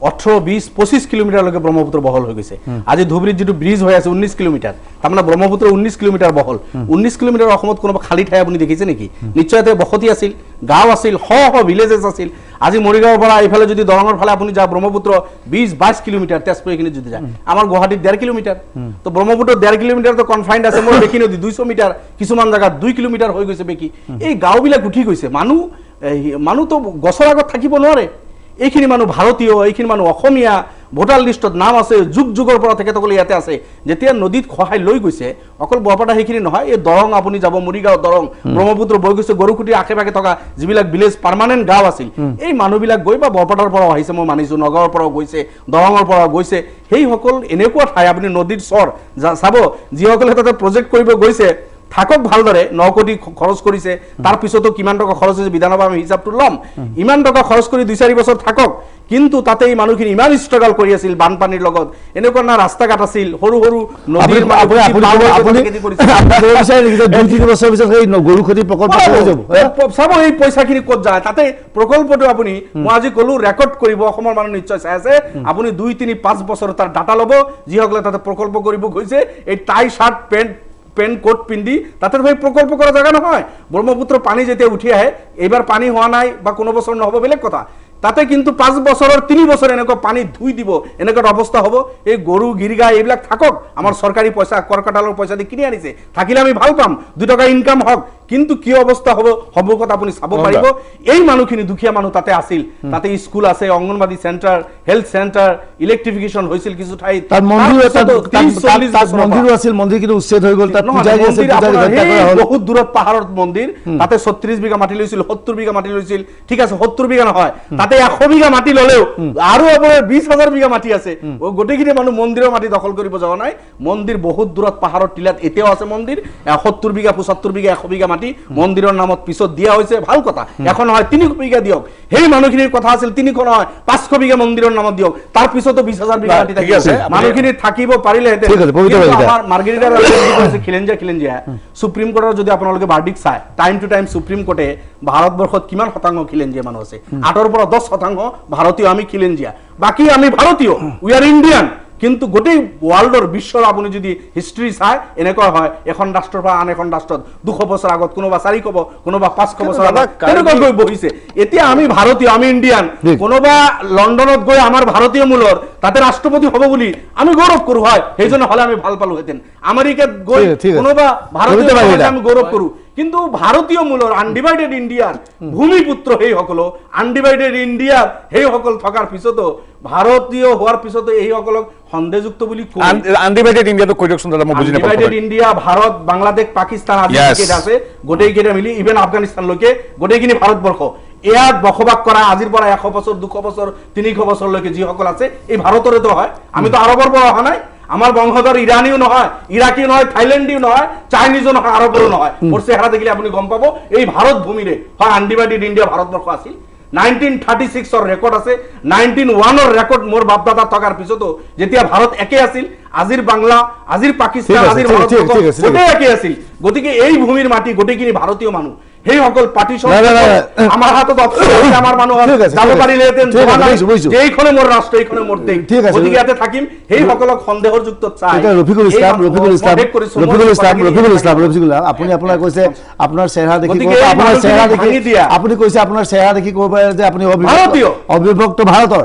18-20-25 কিলোমিটাৰলৈকে ব্ৰহ্মপুত্ৰ বহল হৈ গৈছে আজি ধুবুৰীত যিটো ব্ৰিজ হৈ আছে 19 কিলোমিটাৰ তাৰমানে ব্ৰহ্মপুত্ৰ 19 কিলোমিটাৰ বহল 19 কিলোমিটাৰ অসমত কোনোবা খালী ঠাই আপুনি দেখিছে নেকি নিশ্চয় তাতে বসতি আছিল গাঁও আছিল শ শ ভিলেজেছ আছিল আজি মৰিগাঁৱৰ পৰা এইফালে যদি দৰঙৰ ফালে আপুনি যায় ব্ৰহ্মপুত্ৰ 20-22 কিলোমিটাৰ তেজপুৰ এইখিনি যদি যায় আমাৰ গুৱাহাটীত 1.5 কিলোমিটাৰ তো ব্ৰহ্মপুত্ৰ 1.5 কিলোমিটাৰ তো কনফাইন্ড আছে মোৰ বেকি নদী 200 মিটাৰ কিছুমান জায়গাত 2 কিলোমিটাৰ হৈ গৈছে বেকি এই গাঁওবিলাক উঠি গৈছে মানুহ তো গছৰ আগত থাকিব নোৱাৰে এইখিনি মানুহ ভাৰতীয় এইখিনি মানুহ অসমীয়া ভোটাৰ লিষ্টত নাম আছে যুগ যুগৰ পৰা তেখেতসকলে ইয়াতে আছে যেতিয়া নদীত খহাই লৈ গৈছে অকল বৰপেটা সেইখিনি নহয় এই দৰং আপুনি যাব মৰিগাঁও দৰং ব্ৰহ্মপুত্ৰ বৈ গৈছে গৰুখুটিৰ আশে পাশে থকা যিবিলাক ভিলেজ পাৰ্মানেণ্ট গাঁও আছিল এই মানুহবিলাক গৈ বা বৰপেটাৰ পৰা আহিছে মই মানিছোঁ নগাঁৱৰ পৰাও গৈছে দৰঙৰ পৰা গৈছে সেইসকল এনেকুৱা ঠাই আপুনি নদীৰ চৰ চাব যিসকলে তাতে প্ৰজেক্ট কৰিব গৈছে থাকক ভালদৰে 9 কোটি খৰচ কৰিছে তাৰ পিছতো কিমান টকা খৰচ হৈছে বিধানসভা আমি হিচাপটো ল'ম ইমান টকা খৰচ কৰি 2-4 বছৰ থাকক কিন্তু তাতে এই মানুহখিনি ইমান ষ্ট্ৰাগল কৰি আছিল বানপানীৰ লগত এনেকুৱা না ৰাস্তা ঘাট আছিল সৰু সৰু নদীৰ চাব এই পইচাখিনি ক'ত যায় তাতে প্ৰকল্পটো আপুনি মই আজি ক'লো ৰেকৰ্ড কৰিব অসমৰ মানুহ নিশ্চয় চাই আছে আপুনি 2-3-5 বছৰ তাৰ ডাটা ল'ব যিসকলে তাতে প্ৰকল্প কৰিব গৈছে এই টাই শাৰ্ট পেন কোট পিন্ধি তাতে ভাই প্ৰকল্প কৰা জায়গা নহয় ব্ৰহ্মপুত্ৰ পানী যেতিয়া উঠি আহে এইবাৰ পানী হোৱা নাই বা কোনো বছৰ নহব বেলেগ কথা তাতে কিন্তু 5 বছৰৰ 3 বছৰ এনেকুৱা পানী ধুই দিব এনেকুৱা অৱস্থা হ'ব এই গৰু গিৰিগা এইবিলাক থাকক আমাৰ চৰকাৰী পইচা কৰকাটালৰ পইচা দি কিনি আনিছে থাকিলে আমি ভাল পাম 2 টকা ইনকাম হওক কিন্তু কি অৱস্থা হ'ব কথা আপুনি চাব পাৰিব এই মানুহখিনি দুখীয়া মানুহ তাতে আছিল তাতে স্কুল আছে অঙ্গনবাদী সেন্টাৰ হেলথ সেন্টাৰ ইলেক্ট্ৰিফিকেশন হৈছিল কিছু ঠাই তাত মন্দিৰ আছিল মন্দিৰ কিন্তু উচ্ছেদ হৈ গ'ল তাত পূজাৰী আছিল পূজাৰী হত্যা কৰা হ'ল বহুত দূৰত পাহাৰত মন্দিৰ তাতে 36 বিঘা মাটি লৈছিল 70 বিঘা মাটি লৈছিল ঠিক আছে 70 বিঘা নহয় তাতে 100 বিঘা মাটি ললেও আৰু আপোনাৰ 20000 বিঘা মাটি আছে গোটেইখিনি মানুহ মন্দিৰৰ মাটি দখল কৰিব যোৱা নাই মন্দিৰ বহুত দূৰত পাহাৰৰ টিলাত এতিয়াও আছে মন্দিৰ 70 বিঘা 75 বিঘা 100 বিঘা মন্দিৰৰ নামত পিছত দিয়া হৈছে ভাল কথা এখন হয় 300 বিঘা দিয়ক সেই মানুহখিনিৰ কথা আছিল 300 নহয় 500 বিঘা মন্দিৰৰ নামত দিয়ক তাৰ পিছতো 20000 বিঘা মাটি থাকিব মানুহখিনি থাকিব পাৰিলে আমাৰ মাৰ্গেৰিটাৰ খিলেঞ্জিয়া সুপ্ৰিম কোৰ্টৰ যদি আপোনালোকে ভাৰ্ডিক্ট চাই টাইম টু টাইম সুপ্ৰিম কোৰ্টে ভাৰতবৰ্ষত কিমান শতাংশ খিলেঞ্জিয়া মানুহ আছে 8ৰ পৰা 10% ভাৰতীয় আমি খিলেঞ্জিয়া বাকি আমি ভাৰতীয় উই আৰ ইন্ডিয়ান কিন্তু গোটেই ওয়াৰ্ল্ডৰ বিশ্বৰ আপুনি যদি হিষ্ট্ৰী চাই এনেকুৱা হয় এখন ৰাষ্ট্ৰৰ পৰা আন এখন ৰাষ্ট্ৰত 200 বছৰ আগত কোনোবা 4 ক'ব কোনোবা 500 বছৰ আগত তেনেকৈ গৈ বহিছে এতিয়া আমি ভাৰতীয় আমি ইন্ডিয়ান কোনোবা লণ্ডনত গৈ আমাৰ ভাৰতীয় মূলৰ তাতে ৰাষ্ট্ৰপতি হ'ব বুলি আমি গৌৰৱ কৰো হয় সেইজনে হলে আমি ভাল পালো হেতেন আমেৰিকাত গৈ কোনোবা ভাৰতীয় আমি গৌৰৱ কৰো কিন্তু ভাৰতীয় মূলৰ আনডিভাইডেড ইণ্ডিয়াৰ ভূমিপুত্ৰ সেই সকল আনডিভাইডেড ইণ্ডিয়াৰ সেই সকল থকাৰ পিছতো ভাৰতীয় হোৱাৰ পিছতো এই সকলক সন্দেহযুক্ত বুলি আনডিভাইডেড ইণ্ডিয়াটো কৈ দিয়কচোন দাদা মই বুজি নাপাওঁ আনডিভাইডেড ইণ্ডিয়া ভাৰত বাংলাদেশ পাকিস্তান আদি কেইটা আছে গোটেইকেইটা মিলি ইভেন আফগানিস্তানলৈকে গোটেইখিনি ভাৰতবৰ্ষ ইয়াত বসবাস কৰা আজিৰ পৰা 100 বছৰ 200 বছৰ 300 বছৰলৈকে যিসকল আছে এই ভাৰতৰেতো হয় আমিতো আৰবৰ পৰা অহা নাই আমার বংশধর ইরানিও নহয় ইরাকি নহয় থাইল্যান্ডিও নহয় চাইনিজও নহয় আরবও নহয় ওর চেহারা দেখিলে আপনি গম পাবো এই ভারত ভূমিরে হয় আনডিভাইডেড ইন্ডিয়া ভারতবর্ষ আছিল 1936 ৰ ৰেকৰ্ড আছে 1901 ৰ ৰেকৰ্ড মোৰ বাপ দাদা থকাৰ পিছতো যেতিয়া ভাৰত একে আছিল আজিৰ বাংলা আজিৰ পাকিস্তান আজিৰ ভাৰত গোটেই একে আছিল গতিকে এই ভূমিৰ মাটি গোটেইখিনি ভাৰতীয় মানুহ সেই সকল পার্টিশন আমার হাতত অপশন আমার মানুষ যাব পারিলেতেন যেইখনে মোর রাষ্ট্র এইখনে মোর দেশ গতিকে ইয়াতে থাকিম সেই সকলক সন্দেহৰ যুক্ত চাই ৰফিকুল ইসলাম আপুনি আপোনাৰ কৈছে আপোনাৰ চেহাৰা দেখি আপুনি কৈছে আপোনাৰ চেহাৰা দেখি ক'ব পাৰে যে আপুনি অবিভক্ত ভাৰতৰ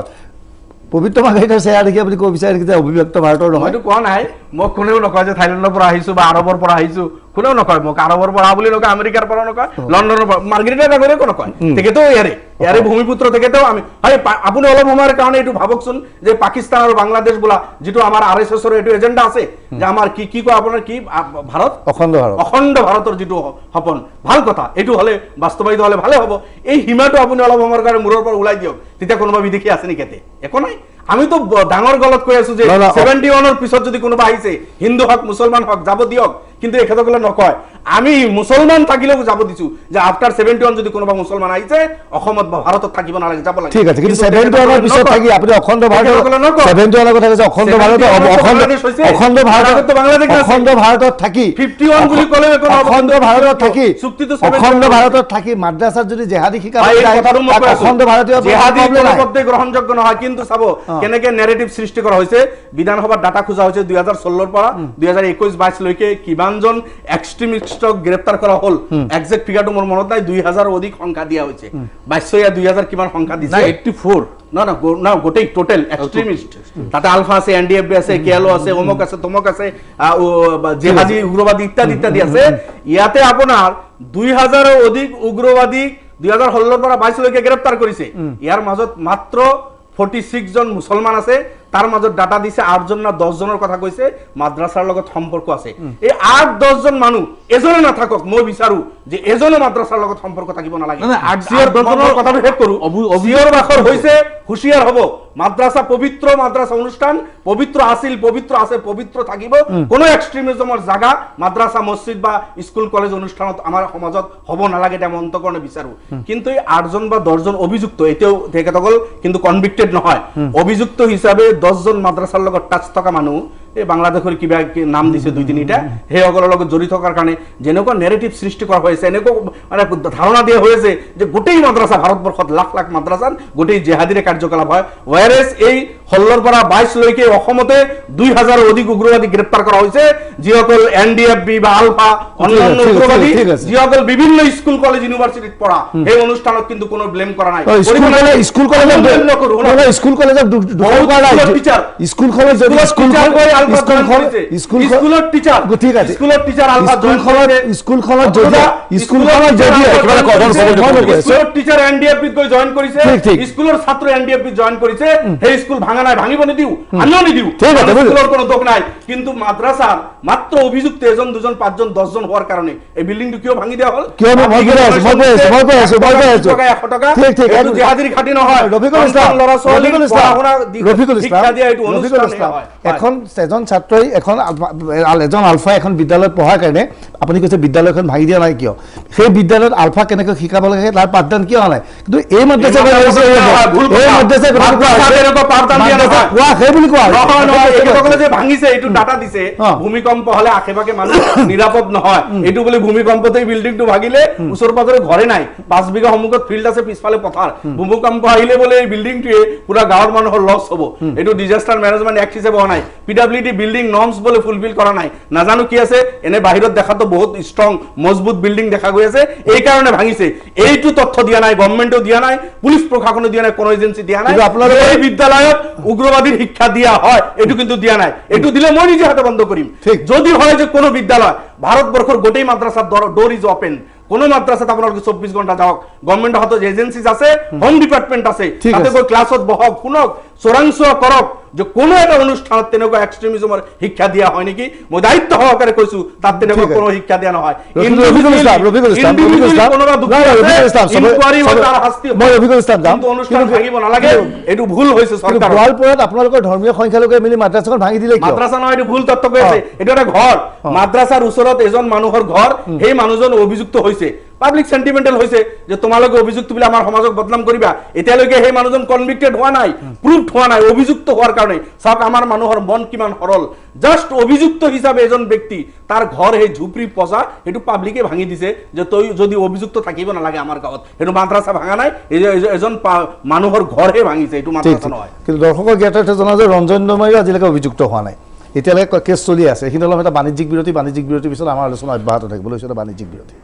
পবিত্ৰ মাৰ্ঘেৰিটাৰ চেহেৰা দেখি আপুনি ক'ব বিচাৰে নেকি যে অবিভক্ত ভাৰতৰ নহয়? মইতো কোৱা নাই, মোক কোনেও নকয় যে থাইলেণ্ডৰ পৰা আহিছো বা আৰবৰ পৰা আহিছো, কোনেও নকয় মোক আৰবৰ পৰা বুলি নকয়, আমেৰিকাৰ পৰা নকয়, লণ্ডনৰ পৰা, মাৰ্ঘেৰিটা ডাঙৰীয়াকো নকয়, তেখেতেও ইয়াৰে ভূমিপুত্ৰ, তেখেতেও আমি হয়। আপুনি অলপ সময়ৰ কাৰণে এইটো ভাবকচোন যে পাকিস্তান আৰু বাংলাদেশ বোলা যিটো আমাৰ RSSৰ এইটো এজেণ্ডা আছে যে আমাৰ কি কয় আপোনাৰ কি ভাৰত, অখণ্ড ভাৰতৰ যিটো সপোন, ভাল কথা, এইটো হলে বাস্তৱায়িত হলে ভালে হ'ব। এই সীমাটো আপুনি অলপ সময়ৰ কাৰণে মূৰৰ পৰা ওলাই দিয়ক, তেতিয়া কোনোবা বিদেশী আছে নেকি ইয়াতে? একো নাই। আমিতো ডাঙৰ গলত কৈ আছো যে 71ৰ পিছত যদি কোনোবা আহিছে, হিন্দু হওক মুছলমান হওক, যাব দিয়ক, কিন্তু এখেতসকলে নকয়। আমি মুছলমান থাকিলেও যাব দিছো যে আফটাৰ 71 যদি কোনোবা মুছলমান আহিছে অসমত বা ভাৰতত থাকিব নালাগে, যাব লাগে। ঠিক আছে, কিন্তু 71ৰ পিছত থাকি আপুনি অখণ্ড ভাৰত 71ৰ কথা কৈছে, অখণ্ড ভাৰত অখণ্ড ভাৰতত থাকি 51 বুলি ক'লে অখণ্ড ভাৰতত থাকি অখণ্ড ভাৰতত থাকি মাদ্ৰাসাত যদি জেহাদী শিকাব যায়, অখণ্ড ভাৰতীয় জেহাদী কোনোপধ্যে গ্ৰহণযোগ্য নহয়। কিন্তু চাব কেনেকে নেৰেটিভ সৃষ্টি কৰা হৈছে। বিধানসভাত ডাটা খোজা হৈছে 2016ৰ পৰা 2021-22 লৈকে কিমানজন এক্সট্ৰিমিষ্টক গ্ৰেপ্তাৰ কৰা হ'ল, একজেক্ট ফিগাৰটো মোৰ মনত নাই, 2000 অধিক সংখ্যা দিয়া হৈছে। 22 2000 কিমান সংখ্যা দিছে? 84 না গোটেই টোটেল এক্সট্ৰিমিষ্ট, তাতে আলফা আছে, NDFB আছে, কেএলও আছে, অমুক আছে, তমুক আছে, জেহাদী উগ্ৰবাদী ইত্যাদি ইত্যাদি আছে। ইয়াতে আপোনাৰ 2000 অধিক উগ্ৰবাদী 2016ৰ পৰা 22 লৈকে গ্ৰেপ্তাৰ কৰিছে। ইয়াৰ মাজত মাত্ৰ 46 জন মুছলমান আছে। তার মাজত ডাটা দিছে 8 জন না 10 জনের কথা কৈছে মাদ্রাসার লগত সম্পর্ক আছে। এই 8-10 জন মানুহ এজনে না থাকক, মই বিচাৰো যে এজনে মাদ্ৰাসাৰ লগত সম্পৰ্ক থাকিব নালাগে। 8-10 জনেৰ কথাটো শেষ কৰো। অভিয়ৰ বাখৰ হৈছে হুঁশিয়াৰ হ'ব। মাদ্ৰাসা পবিত্ৰ, মাদ্ৰাসা অনুষ্ঠান পবিত্ৰ আছিল, পবিত্ৰ আছে, পবিত্ৰ থাকিব। কোনো এক্সট্ৰিমিজমৰ জায়গা মাদ্ৰাসা, মসজিদ বা স্কুল কলেজ অনুষ্ঠানত আমাৰ সমাজত হ'ব নালাগে, এটা মন্তকৰণে বিচাৰো। কিন্তু এই 8 জন বা 10 জন অভিযুক্ত, এতিয়াও তেখেতসকল কিন্তু কনভিক্টেড নহয়। অভিযুক্ত হিচাপে 10 জন মাদ্ৰাসাৰ লগত টাচ থকা মানুহ এই বাংলাদেশৰ কিবা নাম দিছে 2-3টা, সেইসকলৰ লগত জড়িত থকাৰ কাৰণে যেনেকুৱা নেৰেটিভ সৃষ্টি কৰা হৈছে, এনেকুৱা মানে ধাৰণা দিয়া হৈছে যে গোটেই মাদ্ৰাসা ভাৰতবৰ্ষত লাখ লাখ মাদ্ৰাসাত গোটেই জেহাদীৰে কাৰ্যকলাপ হয়। ওয়াৰেছ এই 16ৰ পৰা 22 লৈকে অসমতে 2000 অধিক উগ্ৰবাদী গ্ৰেপ্তাৰ কৰা হৈছে, যিসকল NDFB বা আলফা অন্যান্য উগ্ৰবাদী, যিসকল বিভিন্ন স্কুল কলেজ ইউনিভাৰ্চিটিত পঢ়া। এই অনুষ্ঠানত কিন্তু কোনো ব্লেম কৰা নাই। স্কুল কলেজৰ টিচাৰ, স্কুল কলেজ যদি স্কুলখনত টিচাৰ, ঠিক আছে, স্কুলৰ টিচাৰ আলফা স্কুলখনত যদি স্কুলৰ টিচাৰ NDFB গৈ জয়েন কৰিছে, স্কুলৰ ছাত্ৰ NDFB জয়েন কৰিছে, সেই স্কুল ভাঙা নাই, ভাঙিব নিদিও, আমিও নিদিও, স্কুলৰ কোনো দোষ নাই। কিন্তু মাদ্ৰাসাৰ মাত্ৰ অভিযুক্ত 1, 2, 5, 10 জন হোৱাৰ কাৰণে এই বিল্ডিংটো কিয় ভাঙি দিয়া হ'ল? কিয় মই কৈ আছো 100 টকা এইটো জেহাদীৰ খাটি নহয়। ৰফিকুল ইছলাম এখন এজন ছাত্ৰই এজন আলফা এখন বিদ্যালয়ত পঢ়াৰ কাৰণে আপুনি কৈছে বিদ্যালয়খন ভাঙি দিয়া নাই কিয়? সেই বিদ্যালয়ত আলফা কেনেকৈ শিকাব লাগে তাৰ পাঠদান কিয় নাই? কিন্তু এই মাদ্ৰাসা কোৱা সেই বুলি কোৱা যে ভাঙিছে, এইটো ডাটা দিছে ভূমিকম্প হলে আশে-পাশে মানুহ নিৰাপদ নহয়। এইটো বুলি ভূমিকম্পতে বিল্ডিংটো ভাগিলে, ওচৰ পাজৰে ঘৰে নাই, 5 বিঘা সন্মুখত ফিল্ড আছে, পিছফালে পথাৰ। ভূমিকম্প আহিলে বোলে এই বিল্ডিংটোৱে পুৰা গাঁৱৰ মানুহৰ লছ হ'ব। এইটো ডিজাস্টাৰ মেনেজমেন্ট এক্ট হিচাপে হোৱা নাই। PWD বিল্ডিং নৰ্মস বলে ফুলফিল কৰা নাই, নাজানো কি আছে। এনে বাহিৰত দেখাতো বহুত ষ্ট্ৰং মজবুত বিল্ডিং দেখা গৈ আছে, এই কাৰণে ভাঙিছে। এইটো তথ্য দিয়া নাই, গভৰ্ণমেণ্টও দিয়া নাই, পুলিচ প্ৰশাসনে দিয়া নাই, কোনো এজেন্সি দিয়া নাই। আপোনালোকে এই বিদ্যালয়ত উগ্ৰবাদীৰ শিক্ষা দিয়া হয়, এইটো কিন্তু দিয়া নাই। এইটো দিলে মই নিজে হাতে বন্ধ কৰিম। যদি হয় যে কোনো বিদ্যালয় ভাৰতবৰ্ষৰ গোটেই মাদ্ৰাসাৰ ডোৰ ইজ ওপেন, কোন মাদ্ৰাসাত আপোনালোকে 24 ঘণ্টা যাওক, গভৰ্ণমেণ্টৰ হাতত এজেন্সিজ আছে, হোম ডিপাৰ্টমেণ্ট আছে, তাতে গৈ ক্লাছত বহক, শুনক, চোৰাংচোৱা কৰক যে কোনো এটা অনুষ্ঠানত তেনেকুৱা এক্সট্ৰিমিজমৰ শিক্ষা দিয়া হয় নেকি? মই দায়িত্ব সহকাৰে কৈছো, তাত তেনেকুৱা কোনো শিক্ষা দিয়া নহয়। এইটো ভুল হৈছে চৰকাৰৰ। গোৱালপাৰাত আপোনালোকৰ ধৰ্মীয় সংখ্যালঘুৱে মিলি মাদ্ৰাসাখন ভাঙি দিলে। মাদ্ৰাসা নহয়, এইটো ভুল তথ্য কৈ আছে। এইটো এটা ঘৰ, মাদ্ৰাসাৰ ওচৰত এজন মানুহৰ ঘৰ, সেই মানুহজন অভিযুক্ত হৈছে, পাব্লিক সেন্টিমেন্টাল হৈছে যে তোমালোকে অভিযুক্ত বুলি আমাৰ সমাজক বদনাম কৰিবা। এতিয়ালৈকে সেই মানুহজন কনভিক্টেড হোৱা নাই, প্ৰুভড হোৱা নাই। অভিযুক্ত হোৱাৰ কাৰণে চাওক আমাৰ মানুহৰ মন কিমান সৰল। জাষ্ট অভিযুক্ত হিচাপে এজন ব্যক্তি, তাৰ ঘৰ সেই ঝুপৰি পচা, সেইটো পাব্লিকে ভাঙি দিছে যে তই যদি অভিযুক্ত থাকিব নালাগে আমাৰ গাঁৱত। সেইটো মাদ্ৰাসা ভাঙা নাই, এজন মানুহৰ ঘৰহে ভাঙিছে, এইটো মাদ্ৰাসা নহয়। কিন্তু দৰ্শকৰ জ্ঞাতাৰ্থে জনা যে ৰঞ্জন দমাইও আজিলৈকে অভিযুক্ত হোৱা নাই, এতিয়ালৈকে কেছ চলি আছে। এইখিনি অলপ এটা বাণিজ্যিক বিৰতিৰ পিছত আমাৰ আলোচনা অব্যাহত থাকিব। লৈছোঁ এটা বাণিজ্যিক বিৰতি।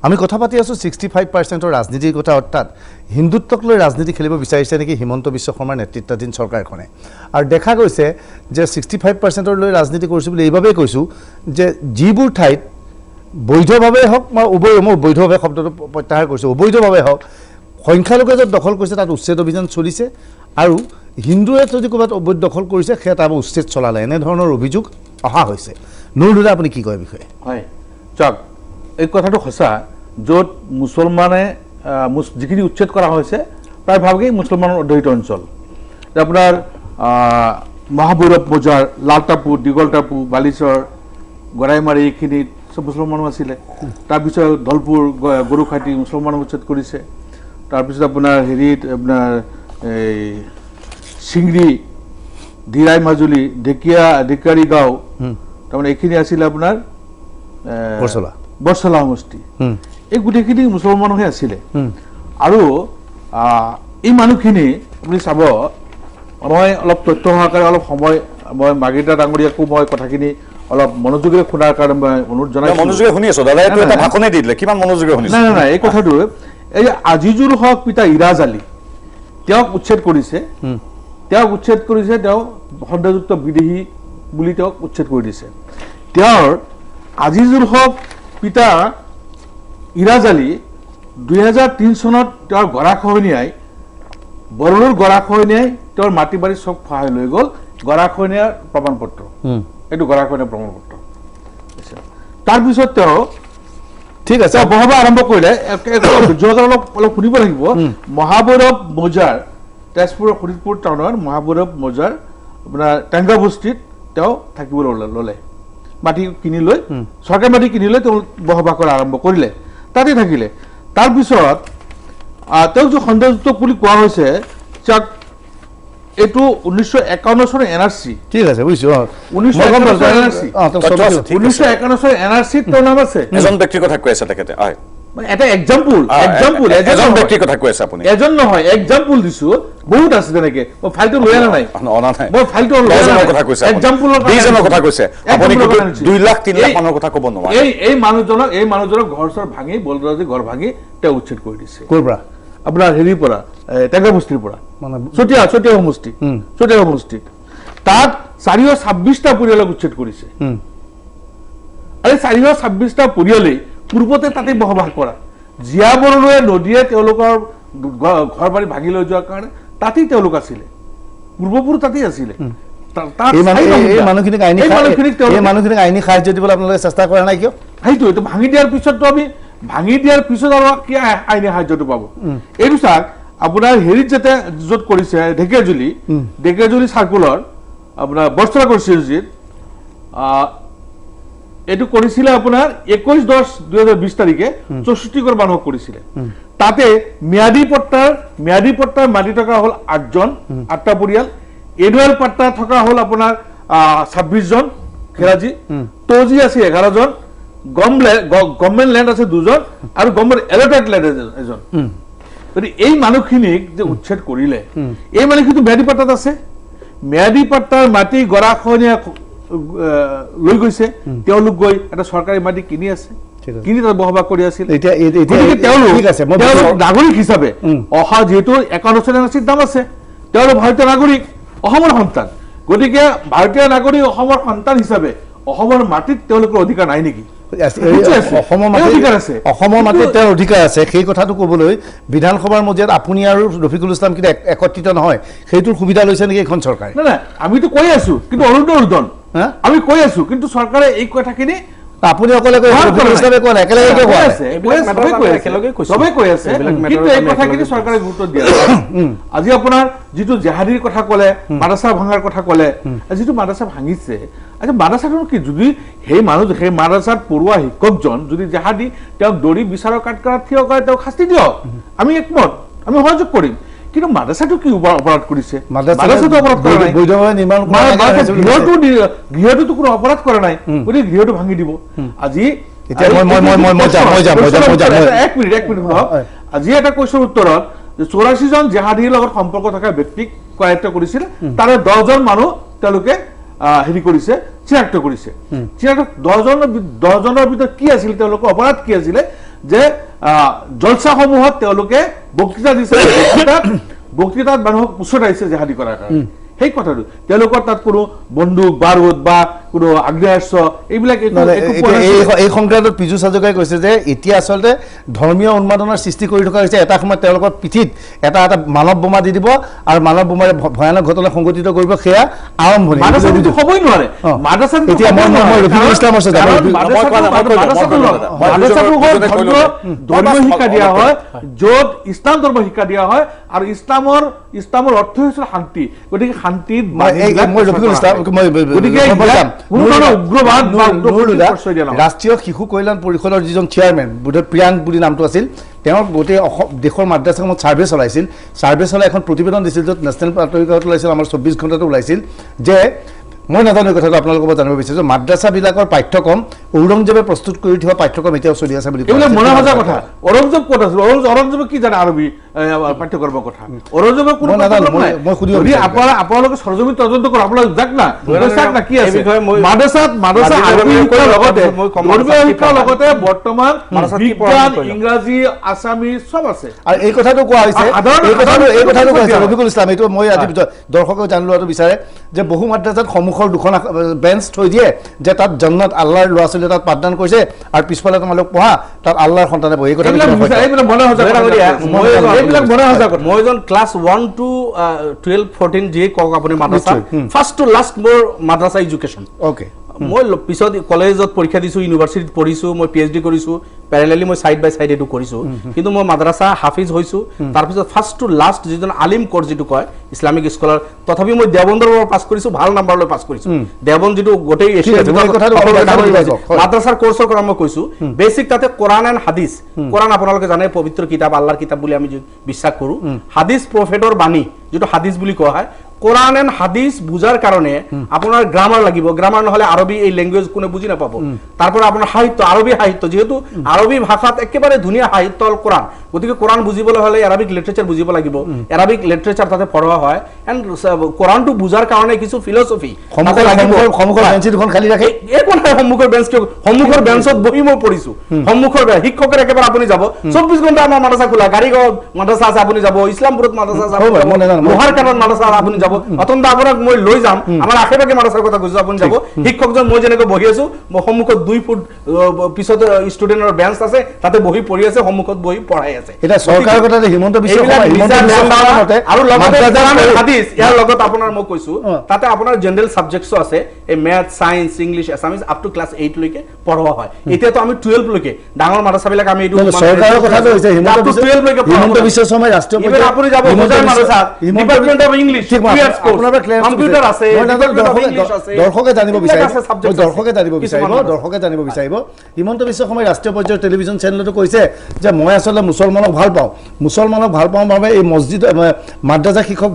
আমি কথা পাতি আছোঁ 65% ৰাজনীতিৰ কথা, অৰ্থাৎ হিন্দুত্বক লৈ ৰাজনীতি খেলিব বিচাৰিছে নেকি হিমন্ত বিশ্ব শৰ্মাৰ নেতৃত্বাধীন চৰকাৰখনে। আৰু দেখা গৈছে যে 65% লৈ ৰাজনীতি কৰিছোঁ বুলি এইবাবেই কৈছোঁ যে যিবোৰ ঠাইত বৈধভাৱে হওক বা মই বৈধভাৱে শব্দটো প্ৰত্যাহাৰ কৰিছোঁ, অবৈধভাৱে হওক সংখ্যালঘুৱে য'ত দখল কৰিছে তাত উচ্ছেদ অভিযান চলিছে, আৰু হিন্দুৱে যদি ক'ৰবাত অবৈধ দখল কৰিছে সেয়া তাৰ উচ্ছেদ চলালে, এনেধৰণৰ অভিযোগ অহা হৈছে। নুৰুল, আপুনি কি কয় বিষয়ে? হয়, চাওক এই কথাটো সঁচা, য'ত মুছলমানে যিখিনি উচ্ছেদ কৰা হৈছে প্ৰায়ভাগেই মুছলমানৰ অধ্যুষিত অঞ্চল। আপোনাৰ মহাভৈৰৱ বজাৰ, লালটাপু, দীঘলটাপু, বালিচৰ, গড়াইমাৰি এইখিনিত চব মুছলমান মানুহ আছিলে। তাৰপিছত ধলপুৰ, গৰুখাটি মুছলমান উচ্ছেদ কৰিছে। তাৰপিছত আপোনাৰ হেৰিত আপোনাৰ এই চিংৰি, ধিৰাই মাজুলী, ঢেকিয়াৰী গাঁও, তাৰমানে এইখিনি আছিলে আপোনাৰ বৰচলা সমষ্টি। এই গোটেইখিনি মুছলমান মানুহে আছিলে। আৰু এই মানুহখিনি আপুনি চাব, মই অলপ তথ্য সহকাৰে অলপ সময় মই মাৰ্গেৰিটা ডাঙৰীয়াকো মই কথাখিনি অলপ মনোযোগেৰে শুনাৰ কাৰণে মই অনুৰোধ জনাইছোঁ। মনোযোগে শুনি আছো দাদা, এইটো এটা ভাষণে দি দিলে, কিমান মনোযোগে শুনিছে? নাই, এই কথাটো এই আজিজুল হক পিতা ইৰাজ আলী তেওঁক উচ্ছেদ কৰিছে, তেওঁ সন্দেহযুক্ত বিদেশী বুলি তেওঁক উচ্ছেদ কৰি দিছে। তেওঁৰ আজিজুল হক পিতা ইৰাজ আলী 2003 চনত তেওঁৰ গৰাখহনীয়াই, বৰলুৰ গৰাখহনীয়াই তেওঁৰ মাটি বাৰী চব খহাই লৈ গ'ল। গৰাখহনীয়াৰ প্ৰমাণপত্ৰ, এইটো গৰাখহনীয়াৰ প্ৰমাণপত্ৰ। তাৰপিছত তেওঁ ঠিক আছে বহবা আৰম্ভ কৰিলে। অলপ শুনিব লাগিব। মহাভৈৰৱ মৌজাৰ, তেজপুৰৰ শোণিতপুৰ টাউনৰ মহাভৈৰৱ মৌজাৰ আপোনাৰ টেংগা বস্তিত তেওঁ থাকিবলৈ ল'লে। মাটি কিনি লৈ, চৰকাৰী মাটি কিনি লৈ তেওঁ বসবাস কৰা আৰম্ভ কৰিলে, তাতে থাকিলে। তাৰপিছত তেওঁক যে সন্দেহযুক্ত বুলি কোৱা হৈছে, এইটো 1951 চনৰ NRC। ঠিক আছে, বুজিছোঁ। 1951 চনৰ NRC তেওঁৰ নাম আছে। এজন ব্যক্তিৰ কথা কৈ আছে তেখেতে, এটা এক্সাম্পল, এজন ব্যক্তিৰ কথা কৈ আছে আপুনি? এজন নহয়, এক্সাম্পল দিছো, বহুত আছে তেনেকে। মই ফাইলটো লৈ অনা নাই, মই ফাইলটো কথা কৈছে, এক্সাম্পলৰ কথা কৈছে আপুনি। 2 লাখ 3 লাখ মানৰ কথা ক'ব নোৱাৰে। এই মানুহজনক ঘৰ চৰ ভাঙি, বলৰাজী ঘৰ ভাঙি তেওঁ উচ্ছেদ কৰি দিছে। ক'ৰ পৰা? আপোনাৰ হেৰিৰ পৰা, টেংগা বস্তিৰ পৰা, চতিয়া সমষ্টি। তাত 426টা পৰিয়ালক উচ্ছেদ কৰিছে। আৰু 426টা পৰিয়ালেই পূৰ্বতে তাতে বসবাস কৰা। জীয়া বৰদলৈ নদীয়ে তেওঁলোকৰ ঘৰ বাৰী ভাঙি লৈ যোৱাৰ কাৰণে তাতেই তেওঁলোক আছিলে, পূৰ্বপুৰুষ তাতেই আছিলে। মানুহখিনিক আইনী সাহায্য দিবলৈ আপোনালোকে চেষ্টা কৰা নাই কিয়? সেইটো ভাঙি দিয়াৰ পিছত আৰু কি আইনী সাহায্যটো পাব? এইটো চাওক, আপোনাৰ হেৰিত য'ত কৰিছে ঢেকিয়াজুলি চাৰ্কুলৰ আপোনাৰ বৰচলা কনষ্টিটিউঞ্চিত, এইটো কৰিছিলে আপোনাৰ 21/10/2020 তাৰিখে 64 মানুহক কৰিছিলে। তাতে ম্যাদী পট্টাৰ মাটি থকা হ'ল 8টা পৰিয়াল, এনুৱেল পাট্টা থকা হ'ল আপোনাৰ 26 জন খেৰাজী, তজি আছে 11 জন, গভৰ্ণমেণ্ট লেণ্ড আছে 2 জন, আৰু গভৰ্ণমেণ্ট এলটেড লেণ্ড এজন। গতিকে এই মানুহখিনিক যে উচ্ছেদ কৰিলে, এই মানুহখিনি ম্যাদী পাট্টাত আছে। ম্যাদী পাট্টাৰ মাটি গৰাখহনীয়া লৈ গৈছে, তেওঁলোক গৈ এটা চৰকাৰী মাটি কিনি আছে, কিনি তাত বসবাস কৰি আছিল। নাগৰিক হিচাপে অহা যিহেতু 51 চনৰ NRCৰ দাম আছে, তেওঁলোক ভাৰতীয় নাগৰিক, অসমৰ সন্তান। গতিকে ভাৰতীয় নাগৰিক, অসমৰ সন্তান হিচাপে অসমৰ মাটিত তেওঁলোকৰ অধিকাৰ নাই নেকি? অসমৰ মাটিত তেওঁৰ অধিকাৰ আছে, সেই কথাটো ক'বলৈ বিধানসভাৰ মজিয়াত আপুনি আৰু ৰফিকুল ইছলাম কিন্তু একত্ৰিত নহয়, সেইটোৰ সুবিধা লৈছে নেকি এইখন চৰকাৰে? নাই, আমিতো কৈ আছো, কিন্তু অৰুণ আমি কৈ আছো, কিন্তু চৰকাৰে এই কথাখিনি আপুনি অকলে কৈ চৰকাৰে গুৰুত্ব দিয়া। আজি আপোনাৰ যিটো জেহাদীৰ কথা ক'লে, মাদ্ৰাছা ভাঙাৰ কথা ক'লে, যিটো মাদ্ৰাছা ভাঙিছে, মাদ্ৰাছাটো কি? যদি সেই মাদ্ৰাছাত পঢ়ুৱা শিক্ষকজন যদি জেহাদী, তেওঁক দৌৰি বিচাৰৰ কাঠগড়াত থিয় কৰে, তেওঁক শাস্তি দিয়ক, আমি একমত, আমি সহযোগ কৰিম। কিন্তু মাদ্ৰাছাটো কি অপৰাধ কৰিছে? মাদ্ৰাছাটো অপৰাধ কৰা নাই, গৃহটোতো কোনো অপৰাধ কৰা নাই, গতিকে গৃহটো ভাঙি দিব। আজি আজি এটা কুৱেশ্যনৰ উত্তৰত 84 জন জেহাদীৰ লগত সম্পৰ্ক থকা ব্যক্তিক কৰায়ত্ব কৰিছিল, তাৰে 10 জন মানুহ তেওঁলোকে হেৰি কৰিছে, চিনাক্ত কৰিছে। 10 জনৰ ভিতৰত কি আছিল, তেওঁলোকৰ অপৰাধ কি আছিলে? যে জলসাসমূহত তেওঁলোকে বক্তৃতা দিছে, বক্তৃতাত মানুহক উচতাইছে জেহাদী কৰাৰ কাৰণে। সেই কথাটো তেওঁলোকৰ তাত কোনো বন্দুক বাৰুদ বা কোনো আগ্নেয়াস্ত্ৰ এইবিলাক এই সংক্ৰান্তত পীযুষ হাজৰিকাই কৈছে যে এতিয়া আচলতে ধৰ্মীয় উন্মাদনাৰ সৃষ্টি কৰি থকা হৈছে। এটা সময়ত তেওঁলোকৰ পিঠিত এটা মানৱ বোমা দি দিব আৰু মানৱ বোমাৰে ভয়ানক ঘটনা সংঘটিত কৰিব, সেয়া আৰম্ভণি। হ'বই নোৱাৰে। এতিয়া মই ৰফিকুল ইছলামৰ ওচৰত যাম। ধৰ্মীয় শিক্ষা দিয়া হয়, য'ত ইছলাম ধৰ্ম শিক্ষা দিয়া হয়, আৰু ইছলামৰ অৰ্থ হৈছে শান্তি। গতিকে শান্তিত ৰাষ্ট্ৰীয় শিশু কল্যাণ পৰিষদৰ যিজন চেয়াৰমেন বোধহয় প্ৰিয়াংক বুলি নামটো আছিল, তেওঁ গোটেই দেশৰ মাদ্ৰাছাসমূহত ছাৰ্ভে চলাইছিল। ছাৰ্ভে চলাই এখন প্ৰতিবেদন দিছিল, য'ত নেশ্যনেল বাতৰিকাকত ওলাইছিল, আমাৰ 24 ঘণ্টাটো ওলাইছিল যে মই নাজানো এই কথাটো আপোনালোকৰ পৰা জানিব বিচাৰিছোঁ, মাদ্ৰাছাবিলাকৰ পাঠ্যক্ৰম ঔৰংজেবে প্ৰস্তুত কৰি থোৱা পাঠ্যক্ৰম এতিয়াও চলি আছে বুলি। এইবিলাক মনে সজা কথা। ঔৰংজেব ক'ত আছিল? ঔৰংজেবে কি জানে আৰবী পাঠ্যক্ৰমৰ কথা? ঔৰংজেবে কোনো মই সুধিব আপোনালোকে সৰজমিন তদন্ত কৰক, আপোনালোকে যাক না কি আছে মাদ্ৰাছা আৰবী শিক্ষাৰ লগতে ধৰ্মীয় শিক্ষাৰ লগতে বৰ্তমান বিজ্ঞান, ইংৰাজী, আছামী চব আছে। আৰু এই কথাটো কোৱা হৈছে, এই কথাটো কোৱা হৈছে ৰফিকুল ইছলাম, এইটো মই আজি দৰ্শকে জানি লোৱাটো বিচাৰে যে বহু মাদ্ৰাছাত সন্মুখৰ দুখন বেঞ্চ থৈ দিয়ে যে তাত জন্নত আল্লাহৰ ল'ৰা ছোৱালীয়ে তাত পাঠদান কৰিছে আৰু পিছফালে তোমালোক পঢ়া, তাত আল্লাহৰ সন্তানে পঢ়ে। এই কথা মই এজন ক্লাছ 1 to 12, 14 যিয়ে কওক আপুনি মাদ্ৰাছা, ফাৰ্ষ্ট টু লাষ্ট মোৰ মাদ্ৰাছা এডুকেশ্যন। অ'কে, মই পিছত কলেজত পৰীক্ষা দিছোঁ, ইউনিভাৰ্চিটিত পঢ়িছোঁ, মই PhD কৰিছোঁ, পেৰেলেলি মই সাইড বাই সাইড এইটো কৰিছোঁ। কিন্তু মই মাদ্ৰাছা হাফিজ হৈছোঁ। তাৰপিছত ফাৰ্ষ্ট টু লাষ্ট যিজন আলিম কোৰ্চ যিটো কয় ইছলামিক স্কলাৰ, তথাপি মই দেৱবন্দৰ পৰা পাছ কৰিছোঁ, ভাল নাম্বাৰ লৈ পাছ কৰিছোঁ। দেৱবন্দ যিটো গোটেই মাদ্ৰাছাৰ কোৰ্চৰ কথা মই কৈছোঁ। বেছিক তাতে কোৰাণ এণ্ড হাদিছ, কোৰাণ আপোনালোকে জানে পবিত্ৰ কিতাপ, আল্লাহৰ কিতাপ বুলি আমি বিশ্বাস কৰোঁ। হাদিছ প্ৰফেটৰ বাণী, যিটো হাদিছ বুলি কোৱা হয়। কোৰাণ এণ্ড হাদিছ বুজাৰ কাৰণে আপোনাৰ গ্ৰামাৰ লাগিব, গ্ৰামাৰ নহলে আৰবী এই লেংগুৱেজ কোনে বুজি নাপাব। তাৰপৰা আপোনাৰ সাহিত্য, আৰবী সাহিত্য, যিহেতু আৰবী ভাষাত একেবাৰে ধুনীয়া সাহিত্য হ'ল কোৰাণ, গতিকে কোৰাণ বুজিবলৈ হ'লে এৰাবিক লিটাৰেচাৰ বুজিব লাগিব, এৰাবিক লিটাৰেচাৰ তাতে পঢ়োৱা হয়। এণ্ড কোৰাণটো বুজাৰ কাৰণে কিছু ফিলচফি সন্মুখৰ বেঞ্চ, সন্মুখৰ বেঞ্চত বহি মই পঢ়িছোঁ। সন্মুখৰ শিক্ষকৰ একেবাৰে আপুনি যাব 24 ঘণ্টা আমাৰ মাদ্ৰাছা খোলা, গাড়ীগাঁৱত মাদ্ৰাছা আছে আপুনি যাব, ইছলামপুৰত মাদ্ৰাছা আছে লোহাৰ কাণত মাদ্ৰাছা আপুনি যাব, অতন্ত আপোনাক মই লৈ যাম, আমাৰ আশে পাশে মাদ্ৰাছাৰ কথা কৈছোঁ, আপুনি যাব। শিক্ষকজন মই যেনেকৈ বহি আছোঁ, মই সন্মুখত 2 ফুট পিছত ষ্টুডেণ্টৰ বেঞ্চ আছে, তাতে বহি পঢ়ি আছে, সন্মুখত বহি পঢ়াই আছে। এটা চৰকাৰৰ কথা যে হিমন্ত বিশ্ব আৰু হাদিছ, ইয়াৰ লগত আপোনাৰ মই কৈছোঁ তাতে আপোনাৰ জেনেৰেল ছাবজেক্টছো আছে, এই math, science, English, Assamese up to class 8 লৈকে পঢ়োৱা হয়। এতিয়াতো আমি 12 লৈকে ডাঙৰ মাদ্ৰাছাবিলাক আমি এইটো চৰকাৰৰ কথাটো হৈছে হিমন্ত বিশ্ব শৰ্মাই ৰাষ্ট্ৰীয় পৰ্যায়ত আপুনি যাব ডিপাৰ্টমেণ্ট অফ ইংলিছ, কম্পিউটাৰ আছে, দৰ্শকে জানিব বিচাৰিব হিমন্ত বিশ্ব শৰ্মাই ৰাষ্ট্ৰীয় পৰ্যায়ৰ টেলিভিছন চেনেলতো কৈছে যে মই আচলতে মুছলমানক ভাল পাওঁ বাবে এই মছজিদ মাদ্ৰাছা শিক্ষক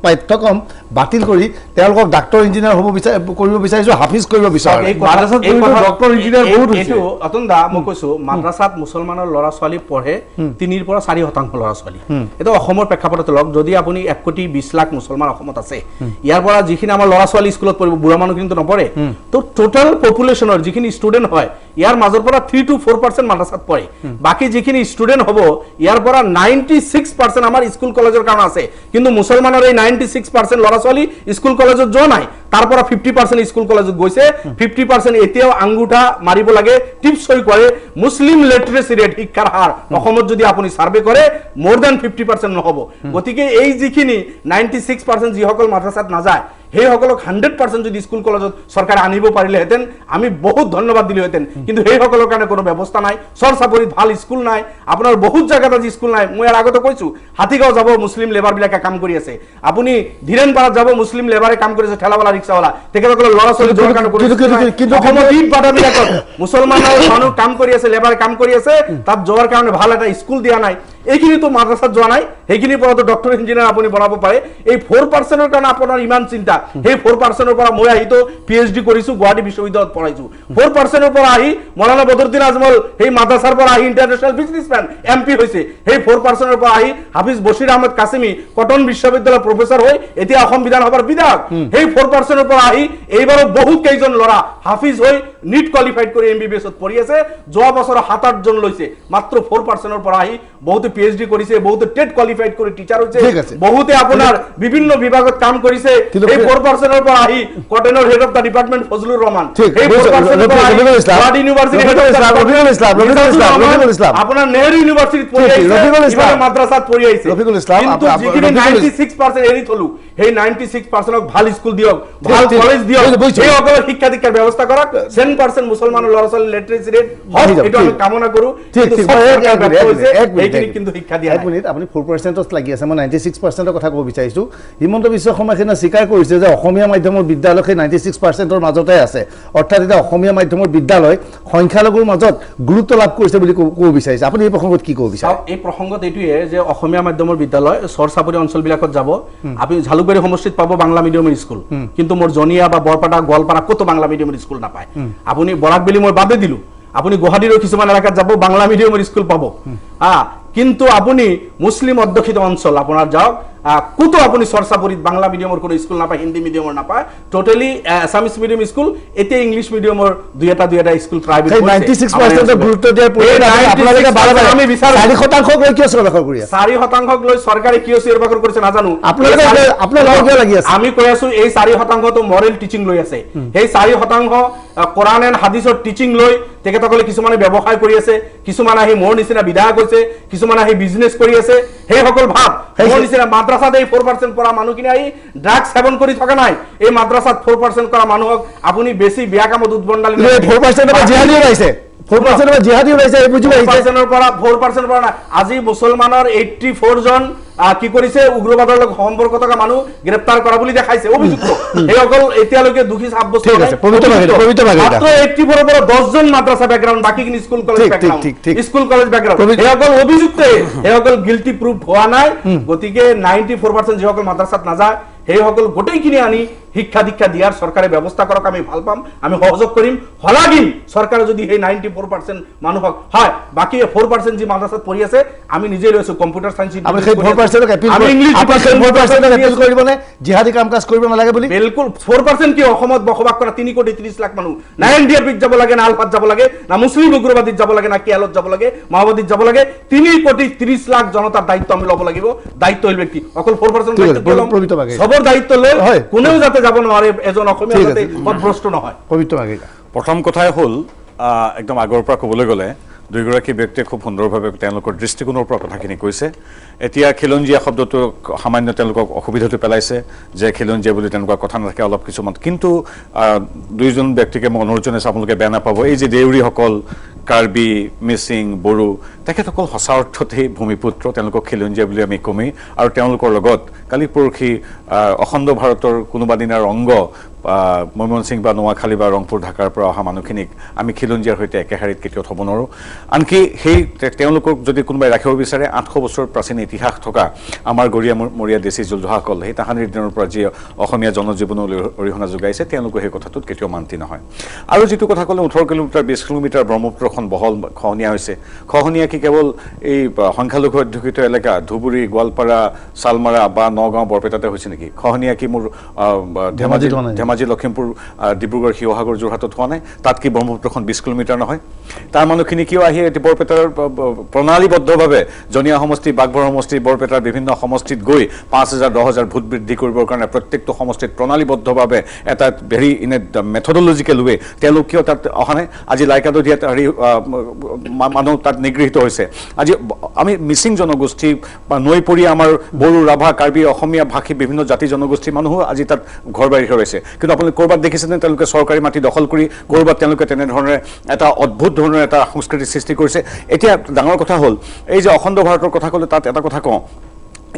পাঠ্যক্ৰম বাতিল কৰি তেওঁলোকক ডাক্তৰ ইঞ্জিনিয়াৰ কৰিব বিচাৰিছোঁ, হাফিজ কৰিব বিচাৰোঁ। মই কৈছোঁ মাদ্ৰাছাত মুছলমানৰ ল'ৰা ছোৱালী পঢ়ে 3 পৰা 4% ল'ৰা ছোৱালী। এইটো অসমৰ প্ৰেক্ষাপটত লওক, যদি আপুনি 1,20,00,000 মুছলমান অসমত আছে, ইয়াৰ পৰা যিখিনি আমাৰ ল'ৰা ছোৱালী স্কুলত পঢ়িব, বুঢ়া মানুহখিনিতো নপঢ়ে, তো টোটেল পপুলেশ্যনৰ যিখিনি ষ্টুডেণ্ট হয় ইয়াৰ মাজৰ পৰা 3 to 4% মাদ্ৰাছাত পঢ়ে। বাকী যিখিনি ষ্টুডেণ্ট হ'ব ইয়াৰ পৰা 96% আমাৰ স্কুল কলেজৰ কাৰণে আছে। কিন্তু মুছলমানৰ এই 96% ল'ৰা ছোৱালী স্কুল কলেজত যোৱা নাই, তাৰ পৰা 50% স্কুল কলেজত গৈছে, 50% এতিয়াও আঙ্গুঠা মাৰিব লাগে, টিপছ হৈ কৰে। মুছলিম লিটাৰেচি ৰেট, শিক্ষাৰ হাৰ অসমত যদি আপুনি ছাৰ্ভে কৰে মোৰ দেন 50% নহ'ব। গতিকে এই যিখিনি 96% যিসকল মাদ্ৰাছাত নাযায় সেইসকলক 100% যদি স্কুল কলেজত চৰকাৰে আনিব পাৰিলেহেঁতেন আমি বহুত ধন্যবাদ দিলোহেঁতেন। কিন্তু সেইসকলৰ কাৰণে কোনো ব্যৱস্থা নাই, চৰ চাপৰিত ভাল স্কুল নাই, আপোনাৰ বহুত জেগাত আজি স্কুল নাই। মই ইয়াৰ আগতে কৈছোঁ হাতীগাঁও যাব মুছলিম লেবাৰবিলাকে কাম কৰি আছে, আপুনি ধীৰেণপাৰাত যাব মুছলিম লেবাৰে কাম কৰি আছে, ঠেলাৱালা ৰিক্সাৱালা, তেখেতসকলৰ ল'ৰা ছোৱালী যোৱাৰ কাৰণে কিন্তু অসমৰ ঈদ বাটাবিলাকত মুছলমানৰ মানুহ কাম কৰি আছে, লেবাৰে কাম কৰি আছে, তাত যোৱাৰ কাৰণে ভাল এটা স্কুল দিয়া নাই। এইখিনিতো মাদ্ৰাছাত যোৱা নাই, সেইখিনিৰ পৰাতো ডক্টৰ ইঞ্জিনিয়াৰ আপুনি বনাব পাৰে। এই 4%ৰ কাৰণে আপোনাৰ ইমান চিন্তা, সেই 4% পৰা মই আহিতো PhD কৰিছো গুৱাহাটী বিশ্ববিদ্যালয়ত পঢ়াইছো 4% পৰা আহি মৌলানা বদৰুদ্দিন আজমল সেই মাদ্ৰাছাৰ পৰা আহি ইন্টাৰনেশ্যনেল বিজনেছম্যান MP হৈছে সেই 4% পৰা আহি হাফিজ বশিৰ আহমেদ কাছিমি কটন বিশ্ববিদ্যালয়ৰ প্ৰফেসৰ হৈ এতিয়া অসম বিধানসভাৰ বিধায়ক সেই 4% পৰা আহি এইবাৰো বহুত কেইজন ল'ৰা হাফিজ হৈ নিট কোৱালিফাইড কৰি MBBS ত পঢ়ি আছে যোৱা বছৰ 7-8 জন লৈছে মাত্ৰ 4% পৰা আহি বহুতে PhD কৰিছে বহুতে টেট কোৱালিফাইড কৰি টিচাৰ হৈছে বহুতে আপোনাৰ বিভিন্ন বিভাগত কাম কৰিছে এই 4% পৰা আহি কটনৰ head of the department Fazlur Rahman এই 4% পৰা আহি Guwahati university head of Rafiqul Islam আপোনাৰ নেহৰু ইউনিভাৰ্সিটিত পঢ়ি আহিছে মাদ্ৰাসাত পঢ়ি আহিছে কিন্তু যিখিনি 96% এৰি থলু সেই 96% ক ভাল স্কুল দিয়ক ভাল কলেজ দিয়ক এই অকল শিক্ষা দীক্ষাৰ ব্যৱস্থা কৰক 10% মুছলমান ল'ৰা ছোৱালী লিটাৰেসি ৰেট হওক এটা আমি কামনা কৰো কিন্তু শিক্ষা দিয়া এক মিনিট আপুনি 4%ত লাগি আছে মই 96%ৰ কথা ক'ব বিচাৰিছো হিমন্ত বিশ্ব শৰ্মাখিনা স্বীকাৰ কৰিছে যে অসমীয়া মাধ্যমৰ বিদ্যালয় সেই 96%ৰ মাজতে আছে অৰ্থাৎ এটা অসমীয়া মাধ্যমৰ বিদ্যালয় সংখ্যালঘুৰ মাজত গুৰুত্ব লাভ কৰিছে বুলি ক'ব বিচাৰিছে আপুনি এই প্ৰসংগত কি ক'ব বিচাৰে এই প্ৰসংগত এইটোৱে যে অসমীয়া মাধ্যমৰ বিদ্যালয় চৰচাপৰি অঞ্চলবিলাকত যাব আপুনি ঝালুকবাৰী সমষ্টিত পাব বাংলা মিডিয়ামৰ স্কুল কিন্তু মোৰ জনিয়া বা বৰপাটা গোৱালপাৰা কত বাংলা মিডিয়ামৰ স্কুল নাপায় আপুনি বৰাকবেলি মই বাদে দিলো আপুনি গুৱাহাটীৰ কিছুমান এলেকাত যাব বাংলা মিডিয়ামৰ স্কুল পাব কিন্তু আপুনি মুসলিম অধ্যুষিত অঞ্চল আপোনাৰ যাওক কত আপুনি চৰচাপৰিত বাংলা মিডিয়ামৰ কোনো স্কুল নাপায় হিন্দী মিডিয়ামৰ নাপায় টোটালি আসামিজ মিডিয়াম স্কুল এতে ইংলিশ মিডিয়ামৰ দুই এটা স্কুল প্ৰাইভেট 96% গুৰুত্ব দিয়াৰ পৰিৱৰ্তে আপোনালোকে বাৰে আমি বিচাৰো 4% লৈ কিয় চৰকাৰ কৰি আছে 4% লৈ চৰকাৰে কিয় চিৰবাখৰ কৰিছে নাজানো আপোনালোকে আপোনাৰ লগ কিয় লাগি আছে আমি কৈ আছো এই 4% তো মৰেল টিচিং লৈ আছে সেই 4% কোৰান এণ্ড হাদিছৰ টিচিং লৈ তেখেতসকলে কিছুমানে ব্যৱসায় কৰি আছে কিছুমান আহি মোৰ নিচিনা বিধায়ক হৈছে কিছুমান আহি বিজনেছ কৰি আছে সেই সকল ভাব মোৰ নিচিনা মাদ্ৰাসাত এই 4% পৰা মানুহখিনি আহি ড্ৰাগছ সেৱন কৰি থকা নাই এই মাদ্ৰাসাত 4% কৰা মানুহক আপুনি বেছি বেয়া কামত উদ্বণ্ডালি 4% পৰা জিহাদি ওলাইছে 4% পৰা জিহাদি ওলাইছে এই বুজি পাইছে 4% পৰা আজি মুছলমানৰ 84 জন কি কৰিছে উগ্ৰবাদৰ লগত সম্পৰ্ক থকা মানুহ গ্ৰেপ্তাৰ কৰা বুলি দেখাইছে অভিযুক্ত এই অকল এতিয়ালৈকে দুখী সাব্যস্ত ঠিক আছে পবিত্ৰ ভাগে মাত্ৰ 84 পৰা 10 জন মাদ্ৰাসা ব্যাকগ্ৰাউণ্ড বাকিখিনি স্কুল কলেজ ব্যাকগ্ৰাউণ্ড স্কুল কলেজ ব্যাকগ্ৰাউণ্ড এই অকল অভিযুক্ত এই অকল গিল্টি প্ৰুফ হোৱা নাই গতিকে 94% যিসকল মাদ্ৰাসাত নাযায় সেই সকল গোটেইখিনি আনি শিক্ষা দীক্ষা দিয়াৰ চৰকাৰে ব্যৱস্থা কৰক আমি ভাল পাম আমি সহযোগ কৰিম হলাগিন চৰকাৰে যদি সেই 94% মানুহক হয় বাকি 4% যি মাদ্ৰাসাত পঢ়ি আছে আমি নিজে লৈছো কম্পিউটাৰ সায়েন্স আমি সেই 4% ক এপিল কৰিবনে জিহাদি কাম কাজ কৰিব নালাগে বুলি বিলকুল 4% কি অসমত বসবাস কৰা 3 কোটি 30 লাখ মানুহ না এনডিএফিত যাব লাগে না আলফাত যাব লাগে না মুসলিম উগ্ৰবাদীত যাব লাগে না কেয়ালত যাব লাগে মাওবাদীত যাব লাগে 3 কোটি 30 লাখ জনতাৰ দায়িত্ব আমি ল'ব লাগিব দায়িত্বশীল ব্যক্তি অকল 4% দায়িত্ব সবৰ দায়িত্ব লৈ কোনেও যাতে যাব নোৱাৰে এজন অসমীয়া যাতে পথভ্ৰষ্ট নহয় পবিত্ৰ ভাগে প্ৰথম কথাই হ'ল একদম আগৰ পৰা ক'বলৈ গ'লে দুইগৰাকী ব্যক্তিয়ে খুব সুন্দৰভাৱে তেওঁলোকৰ দৃষ্টিকোণৰ পৰা কথাখিনি কৈছে এতিয়া খিলঞ্জীয়া শব্দটো সামান্য তেওঁলোকক অসুবিধাটো পেলাইছে যে খিলঞ্জীয়া বুলি তেনেকুৱা কথা নাথাকে অলপ কিছুমান কিন্তু দুইজন ব্যক্তিকে মই অনুৰোধ জনাইছোঁ আপোনালোকে বেয়া নাপাব এই যে দেউৰীসকল কাৰ্বি মিচিং বড়ো তেখেতসকল সঁচা অৰ্থতেই ভূমিপুত্ৰ তেওঁলোকক খিলঞ্জীয়া বুলি আমি কমেই আৰু তেওঁলোকৰ লগত কালি পৰহি অখণ্ড ভাৰতৰ কোনোবা দিনাৰ অংগ ময়মনসিং বা নোয়াখালী বা ৰংপুৰ ঢাকাৰ পৰা অহা মানুহখিনিক আমি খিলঞ্জীয়াৰ সৈতে একেশাৰীত কেতিয়াও থ'ব নোৱাৰোঁ আনকি সেই তেওঁলোকক যদি কোনোবাই ৰাখিব বিচাৰে 800 বছৰ প্ৰাচীন ইতিহাস থকা আমাৰ গৰিয়ামৰীয়া দেশী যোদ্ধাসকল সেই তাহানিৰ দিনৰ পৰা যি অসমীয়া জনজীৱনলৈ অৰিহণা যোগাইছে তেওঁলোকে সেই কথাটোত কেতিয়াও মান্তি নহয় আৰু যিটো কথা ক'লে 18 কিলোমিটাৰ 20 কিলোমিটাৰ ব্ৰহ্মপুত্ৰখন বহল খহনীয়া হৈছে খহনীয়া কি কেৱল এই সংখ্যালঘু অধ্যুষিত এলেকা ধুবুৰী গোৱালপাৰা চালমাৰা বা নগাঁও বৰপেটাতে হৈছে নেকি খহনীয়া কি মোৰ ধেমাজি লখিমপুৰ ডিব্ৰুগড় শিৱসাগৰ যোৰহাটত হোৱা নাই তাত কি ব্ৰহ্মপুত্ৰখন 20 কিলোমিটাৰ নহয় তাৰ মানুহখিনি কিয় আহি বৰপেটাৰ প্ৰণালীবদ্ধভাৱে জনিয়া সমষ্টি বাগভৰ সমষ্টি বৰপেটাৰ বিভিন্ন সমষ্টিত গৈ 5000 10000 ভোট বৃদ্ধি কৰিবৰ কাৰণে প্ৰত্যেকটো সমষ্টিত প্ৰণালীবদ্ধভাৱে এটা ভেৰি ইন এ মেথডলজিকেল ৱে তেওঁলোক কিয় তাত অহা নাই আজি লাইকাদদিয়াত মানুহ তাত নিগৃহীত হৈছে আজি আমি মিচিং জনগোষ্ঠী বা নৈপৰীয়া আমাৰ বড়ো ৰাভা কাৰ্বি অসমীয়া ভাষী বিভিন্ন জাতি জনগোষ্ঠীৰ মানুহো আজি তাত ঘৰ বাৰী হৈছে কিন্তু আপুনি ক'ৰবাত দেখিছেনে তেওঁলোকে চৰকাৰী মাটি দখল কৰি ক'ৰবাত তেওঁলোকে তেনেধৰণে এটা অদ্ভুত ধৰণৰ এটা সংস্কৃতি সৃষ্টি কৰিছে এতিয়া ডাঙৰ কথা হ'ল এই যে অখণ্ড ভাৰতৰ কথা ক'লে তাত এটা কথা কওঁ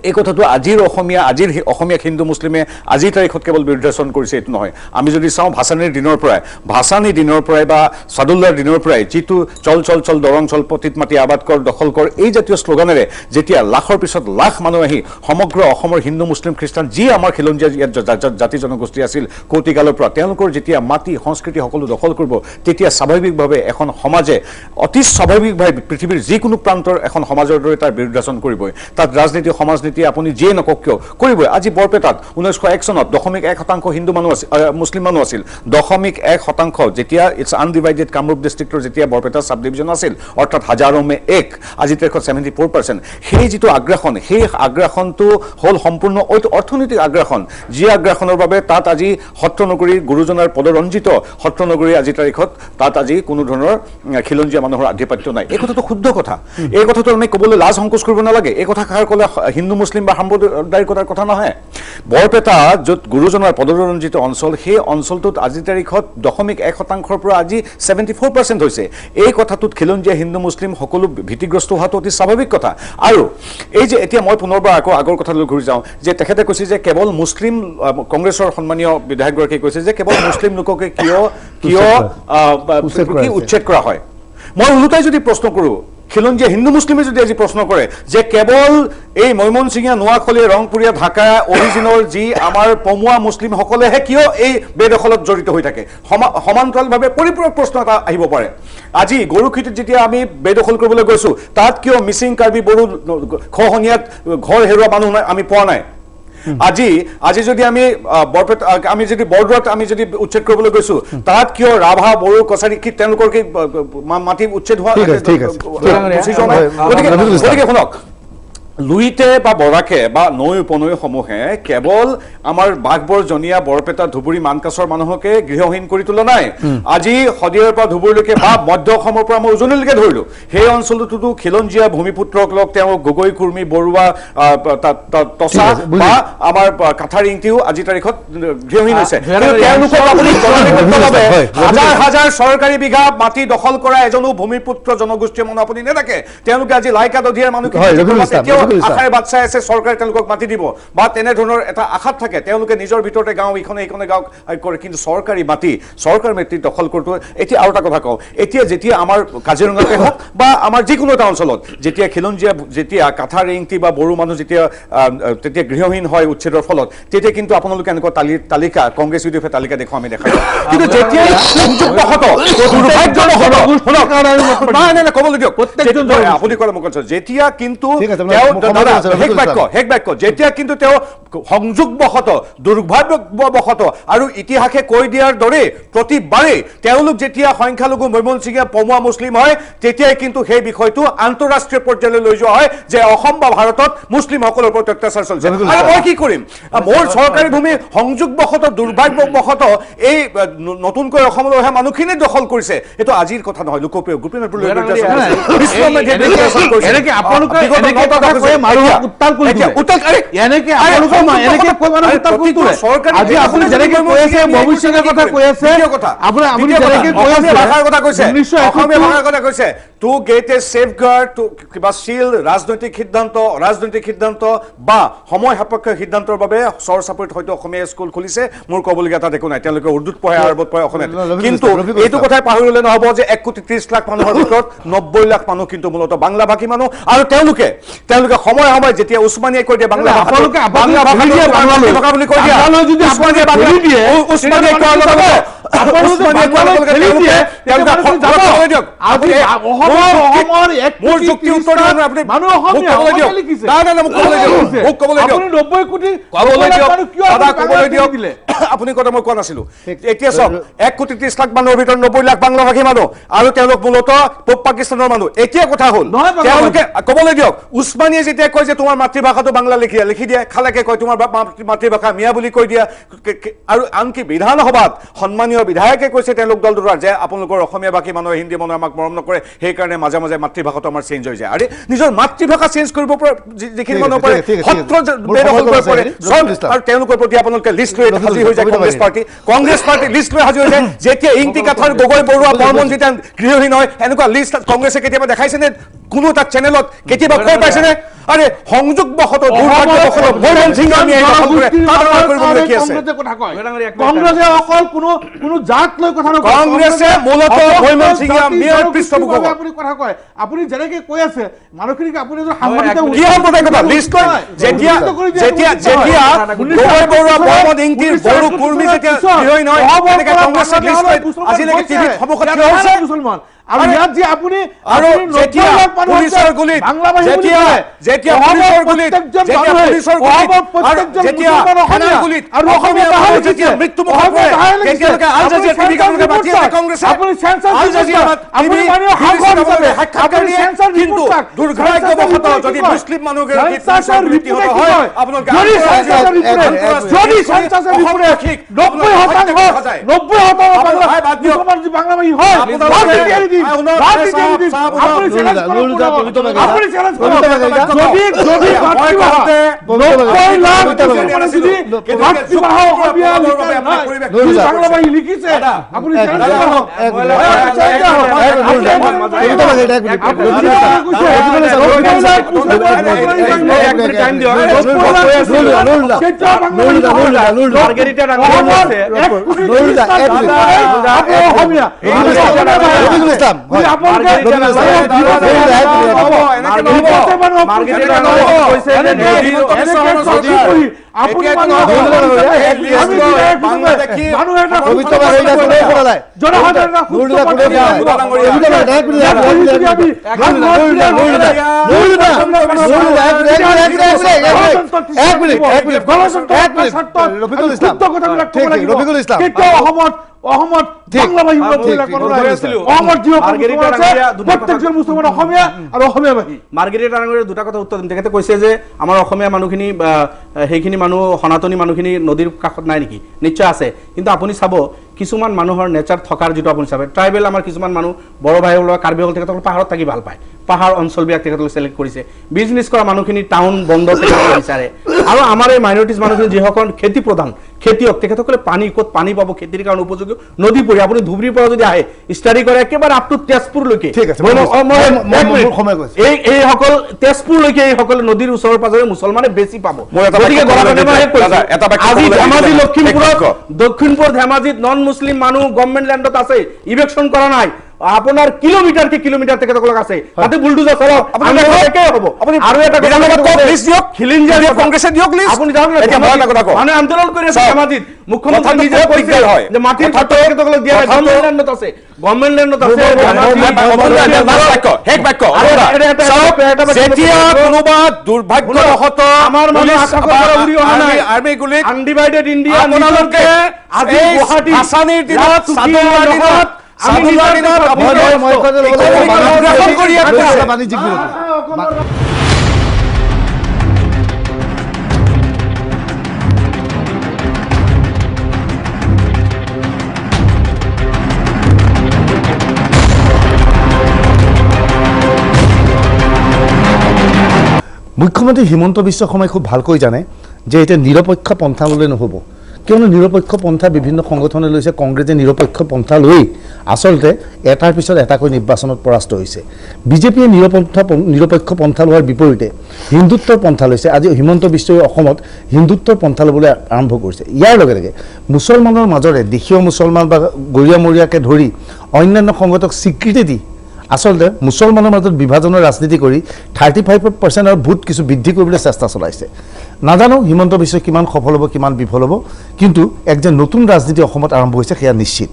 এই কথাটো আজিৰ অসমীয়া হিন্দু মুছলিমে আজিৰ তাৰিখত কেৱল বিৰুদ্ধাচৰণ কৰিছে এইটো নহয়। আমি যদি চাওঁ ভাসানীৰ দিনৰ পৰাই বা ছাদুল্লাৰ দিনৰ পৰাই যিটো চল চল চল দৰং চল পতিত মাটি আবাদ কৰ দখল কৰ এই জাতীয় শ্লোগানেৰে যেতিয়া লাখৰ পিছত লাখ মানুহ আহি সমগ্ৰ অসমৰ হিন্দু মুছলিম খ্ৰীষ্টান যি আমাৰ খিলঞ্জীয়া ইয়াত জাতি জনগোষ্ঠী আছিল কৌতিকালৰ পৰা তেওঁলোকৰ যেতিয়া মাটি সংস্কৃতি সকলো দখল কৰিব তেতিয়া স্বাভাৱিকভাৱে এখন সমাজে অতি স্বাভাৱিকভাৱে পৃথিৱীৰ যিকোনো প্ৰান্তৰ এখন সমাজৰ দৰে তাৰ বিৰুদ্ধাচৰণ কৰিবই। তাত ৰাজনীতি সমাজনীতি আপুনি যিয়ে নকওক কিয় কৰিবই। আজি বৰপেটাত 1901 চনত 0.1% হিন্দু মানুহ আছিল মুছলিম মানুহ আছিল। 0.1% যেতিয়া ইটছ আনডিভাইডেড কামৰূপ ডিষ্ট্ৰিক্টৰ যেতিয়া বৰপেটা সাব ডিভিজন আছিল অৰ্থাৎ 1000 আজি তাৰিখত 74%। সেই যিটো আগ্ৰাসন সেই আগ্ৰাসনটো হ'ল সম্পূৰ্ণ অৰ্থনৈতিক আগ্ৰাসন যি আগ্ৰাসনৰ বাবে তাত আজি সত্ৰনগৰী গুৰুজনাৰ পদৰঞ্জিত সত্ৰনগৰী আজি তাৰিখত তাত আজি কোনো ধৰণৰ খিলঞ্জীয়া মানুহৰ আধিপত্য নাই। এই কথাটো শুদ্ধ কথা। এই কথাটো আমি ক'বলৈ লাজ সংকোচ কৰিব নালাগে। এই কথা ক'লে হিন্দু মুছলিম বা সাম্প্ৰদায়িকতাৰ কথা নহয়। বৰপেটা য'ত গুৰুজনাৰ পদৰঞ্জিত অঞ্চল সেই অঞ্চলটোত আজি তাৰিখত 0.1%ৰ পৰা আজি 74% হৈছে। এই কথাটোত খিলঞ্জীয়া হিন্দু মুছলিম সকলো ভীতিগ্ৰস্ত হোৱাটো অতি স্বাভাৱিক কথা। আৰু এই যে এতিয়া মই পুনৰবাৰ আকৌ আগৰ কথালৈ ঘূৰি যাওঁ যে তেখেতে কৈছে যে কেৱল মুছলিম কংগ্ৰেছৰ সন্মানীয় বিধায়কগৰাকীয়ে কৈছে যে কেৱল মুছলিম লোককে কিয় উচ্ছেদ কৰা হয়। মই ওলোটাই যদি প্ৰশ্ন কৰোঁ খিলঞ্জীয়া হিন্দু মুছলিমে যদি আজি প্ৰশ্ন কৰে যে কেৱল এই মৈমনছিঙীয়া নোৱাখলীয়া ৰংপুৰীয়া ঢাকা অৰিজিনৰ যি আমাৰ পমুৱা মুছলিমসকলেহে কিয় এই বেদখলত জড়িত হৈ থাকে। সমান্তৰালভাৱে পৰিপূৰক প্ৰশ্ন এটা আহিব পাৰে। আজি গৰুখিটিত যেতিয়া আমি বেদখল কৰিবলৈ গৈছোঁ তাত কিয় মিচিং কাৰ্বি বড়ো খহনীয়াত ঘৰ হেৰুৱা মানুহ আমি পোৱা নাই। আজি যদি আমি বৰপেটা আমি যদি বৰদোৱাত আমি যদি উচ্ছেদ কৰিবলৈ গৈছোঁ তাত কিয় ৰাভা বড়ো কছাৰী কি তেওঁলোকৰ কি মাটি উচ্ছেদ হোৱা গতিকে শুনক লুইতে বা বৰাকে বা নৈ উপনৈসমূহে কেৱল আমাৰ বাঘবৰজনীয়া বৰপেটা ধুবুৰী মানকাছৰ মানুহকে গৃহহীন কৰি তোলা নাই। আজি শদিয়াৰ পৰা ধুবুৰীলৈকে বা মধ্য অসমৰ পৰা মই উজনিলৈকে ধৰিলোঁ সেই অঞ্চলটোতো খিলঞ্জীয়া ভূমিপুত্ৰসকলক তেওঁ গগৈ কুৰ্মী বৰুৱা টছা বা আমাৰ কাঠাৰ ইংটিও আজি তাৰিখত গৃহহীন হৈছে। তেওঁলোকক আপুনি হাজাৰ চৰকাৰী বিঘা মাটি দখল কৰা এজনো ভূমিপুত্ৰ জনগোষ্ঠীয় মানুহ আপুনি নেদেখে। তেওঁলোকে আজি লাইকা দধিয়াৰ মানুহ আশাৰে বাট চাই আছে চৰকাৰে তেওঁলোকক মাতি দিব বা তেনেধৰণৰ এটা আশাত থাকে। তেওঁলোকে নিজৰ ভিতৰতে গাঁও এইখনে গাঁও কৰে কিন্তু চৰকাৰী মাটি দখল কৰোঁতে এতিয়া আৰু এটা কথা কওঁ এতিয়া যেতিয়া আমাৰ কাজিৰঙাতে হওক বা আমাৰ যিকোনো এটা অঞ্চলত যেতিয়া খিলঞ্জীয়া যেতিয়া কাঠা ৰেংটি বা বড়ো মানুহ তেতিয়া গৃহহীন হয় উচ্ছেদৰ ফলত তেতিয়া কিন্তু আপোনালোকে এনেকুৱা তালিকা কংগ্ৰেছ ইউডিএফে তালিকা দেখুৱা আমি দেখা যায়। কিন্তু যেতিয়া ক'বলৈ দিয়ক আপুনি ক'লে মোক যেতিয়া কিন্তু যেতিয়া কিন্তু তেওঁ সংযোগবশত দুৰ্ভাগ্যবশত আৰু ইতিহাসে কৈ দিয়াৰ দৰে প্ৰতিবাৰেই তেওঁলোক যেতিয়া সংখ্যালঘু মৈমনছিঙীয়া পমুৱা মুছলিম হয় তেতিয়াই কিন্তু সেই বিষয়টো আন্তঃৰাষ্ট্ৰীয় পৰ্যায়লৈ লৈ যোৱা হয় যে অসম বা ভাৰতত মুছলিমসকলৰ ওপৰত অত্যাচাৰ চলিছে। আৰু মই কি কৰিম মোৰ চৰকাৰী ভূমি সংযোগবশত দুৰ্ভাগ্যবশত এই নতুনকৈ অসমলৈ অহা মানুহখিনিয়ে দখল কৰিছে। এইটো আজিৰ কথা নহয়। লোকপ্ৰিয় Gopinath to get a safeguard to কিবা শিল ৰাজনৈতিক সিদ্ধান্ত বা সময় সাপেক্ষ সিদ্ধান্তৰ বাবে চৰ চাপৰিত হয়তো অসমীয়া স্কুল খুলিছে মোৰ ক'বলগীয়া তাত একো নাই। তেওঁলোকে উৰ্দুত পঢ়ে আৰবত পঢ়ে অসমীয়াত। কিন্তু এইটো কথাই পাহৰিলে নহ'ব যে 1.30 কোটি মানুহৰ ভিতৰত 90 লাখ মানুহ কিন্তু মূলতঃ বাংলা ভাষী মানুহ আৰু তেওঁলোকে সময় যেতিয়া উছমানিয়ে কৈ দিয়ে বাংলা ভাষা বুলি কৈ দিয়ে উছমানিয়ে আপুনি কথা মই কোৱা নাছিলো। এতিয়া চাওক 1.30 কোটি মানুহৰ ভিতৰত 90 লাখ বাংলা ভাষী মানুহ আৰু তেওঁলোক মূলতঃ পূব পাকিস্তানৰ মানুহ। এতিয়া কথা হ'ল তেওঁলোকে ক'বলৈ দিয়ক উছমানিয়ে যেতিয়া কয় যে তোমাৰ মাতৃভাষাটো বাংলা লিখি দিয়ে খালেকে কয় তোমাৰ মাতৃভাষা মিয়া বুলি কৈ দিয়া আৰু আনকি বিধানসভাত সন্মানীয় বিধায়কে কৈছে তেওঁলোক দল দুটাৰ যে আপোনালোকৰ অসমীয়া ভাষী মানুহে হিন্দী মানুহে আমাক মৰম নকৰে সেইকাৰণে মাজে মাজে মাতৃভাষাটো আমাৰ চেঞ্জ হৈ যায়। আৰু নিজৰ মাতৃভাষা চেঞ্জ কৰিব পৰা যিখিনি মানুহ পাৰে সত্ৰ বেদখল কৰিব পাৰে আৰু তেওঁলোকৰ প্ৰতি আপোনালোকে লিষ্ট লৈ হাজিৰ হৈ যায় কংগ্ৰেছ পাৰ্টি লিষ্ট লৈ হাজিৰ হৈ যায়। যেতিয়া ইংতি কাঠাৰ গগৈ বৰুৱা বৰ্মন যেতিয়া গৃহহীন হয় এনেকুৱা লিষ্ট কংগ্ৰেছে কেতিয়াবা দেখাইছেনে কোনো এটা চেনেলত কেতিয়াবা কৈ পাইছেনে? আৰে সংযোগবশতঃ দুৰ্ভাগ্যবশতঃ মৈমন সিংহে আমি এই দখল কৰে তাৰ কৰিবলৈ কি আছে কংগ্ৰেছে অকল কোনো জাত লৈ কথা নকয় কংগ্ৰেছে মূলতঃ মৈমন সিংহে মেয়ৰ পৃষ্ঠপোষক আপুনি কথা কয় আপুনি যেনেকৈ কৈ আছে মানুহখিনিক আপুনি সাংবাদিক কি সাম্প্ৰদায়িকতা লিষ্ট কয় যেতিয়া গগৈ বৰুৱা মহম্মদ ইংকিৰ বড়ো কুৰ্মী যেতিয়া হিৰ'ইন হয় তেনেকৈ কংগ্ৰেছে লিষ্ট কয় আজিলৈকে টিভিত সন্মুখত থিয় হৈছে মুছলমান আৰু ইয়াত যে আপুনি আৰু যেতিয়া পুলিচৰ গুলিত যেতিয়া পুলিচৰ গুলিত যেতিয়া সেনাৰ গুলিত আৰু অসমীয়া মানুহ যেতিয়া মৃত্যুমুখত পৰে তেতিয়ালৈকে আল জাজিৰা টিভি কামকে বাতি আছে কংগ্ৰেছে আল জাজিৰা টিভি সাক্ষাৎকাৰ দিয়ে কিন্তু দুৰ্ভাগ্যবশতঃ যদি মুছলিম মানুহৰ মৃত্যু হয় আপোনালোকে মাৰ্গেৰিটা ডাঙৰীয়াৰ দুটা কথা উত্তৰ দিম তেখেতে কৈছে যে আমাৰ অসমীয়া মানুহখিনি সেইখিনি মানুহ সনাতনী মানুহখিনি নদীৰ কাষত নাই নেকি নিশ্চয় আছে কিন্তু আপুনি চাব কিছুমান মানুহৰ নেচাৰ থকাৰ যিটো আপুনি চাব ট্ৰাইবেল আমাৰ কিছুমান মানুহ বড়ো ভাই ওলোৱা কাৰ্বি সকল তেখেতসকলে পাহাৰত থাকি ভাল পায় পাহাৰ অঞ্চলবিলাক তেখেতসকলে চিলেক্ট কৰিছে বিজনেছ কৰা মানুহখিনি টাউন বন্ধ তেখেতসকলে বিচাৰে আৰু আমাৰ এই মাইনৰিটিজ মানুহখিনি যিসকল খেতি প্ৰধান খেতিয়ক তেখেতসকলে পানী ক'ত পানী পাব খেতিৰ কাৰণে উপযোগী নদী পৰি আপুনি ধুবুৰীৰ পৰা যদি আহে ষ্টাডি কৰে একেবাৰে আপ টু তেজপুৰলৈকে এইসকল তেজপুৰলৈকে এইসকল নদীৰ ওচৰৰ পাজৰে মুছলমানে বেছি পাব আজি ধেমাজি লখিমপুৰত দক্ষিণপুৰ ধেমাজিত নন মুছলিম মানুহ গভৰ্ণমেণ্ট লেণ্ডত আছে ইভেকশ্যন কৰা নাই আপোনাৰ কিলোমিটাৰ তেখেতসকলক আছে তাতে বুলডোজাৰ চলাওক আপুনি একেই হ'ব আৰু এটা কথা লিষ্ট দিয়ক খিলিঞ্জিয়া দিয়ক কংগ্ৰেছে দিয়ক লিষ্ট আপুনি জানেন এতিয়া মই এটা কথা কওঁ মানে আন্দোলন কৰি আছে ধেমাজিত মুখ্যমন্ত্ৰী নিজে কৈছে হয় যে মাটিৰ তেখেতসকলক দিয়া গভৰ্ণমেণ্ট লেণ্ডত আছে শেষ বাক্য যেতিয়া কোনোবা দুৰ্ভাগ্যবশতঃ আমাৰ মানুহ উৰি অহা নাই আৰ্মি গুলিত আনডিভাইডেড ইণ্ডিয়া আপোনালোকে আজি গুৱাহাটী আসানীৰ দিনত সাধুৱাৰ দিনত বাণিজ্যিক বিৰতি মুখ্যমন্ত্ৰী হিমন্ত বিশ্ব শৰ্মাই খুব ভালকৈ জানে যে এতিয়া নিৰপেক্ষ পন্থা ল'লে নহ'ব কিয়নো নিৰপেক্ষ পন্থা বিভিন্ন সংগঠনে লৈছে কংগ্ৰেছে নিৰপেক্ষ পন্থা লৈ আচলতে এটাৰ পিছত এটাকৈ নিৰ্বাচনত পৰাস্ত হৈছে বিজেপিয়ে নিৰপেক্ষ পন্থা লোৱাৰ বিপৰীতে হিন্দুত্বৰ পন্থা লৈছে আজি হিমন্ত বিশ্বই অসমত হিন্দুত্বৰ পন্থা ল'বলৈ আৰম্ভ কৰিছে ইয়াৰ লগে লগে মুছলমানৰ মাজৰে দেশীয় মুছলমান বা গৰিয়ামৰীয়াকে ধৰি অন্যান্য সংগঠক স্বীকৃতি দি আচলতে মুছলমানৰ মাজত বিভাজনৰ ৰাজনীতি কৰি 35% ভোট কিছু বৃদ্ধি কৰিবলৈ চেষ্টা চলাইছে নাজানো হিমন্ত বিশ্বই কিমান সফল হ'ব কিমান বিফল হ'ব কিন্তু এক যে নতুন ৰাজনীতি অসমত আৰম্ভ হৈছে সেয়া নিশ্চিত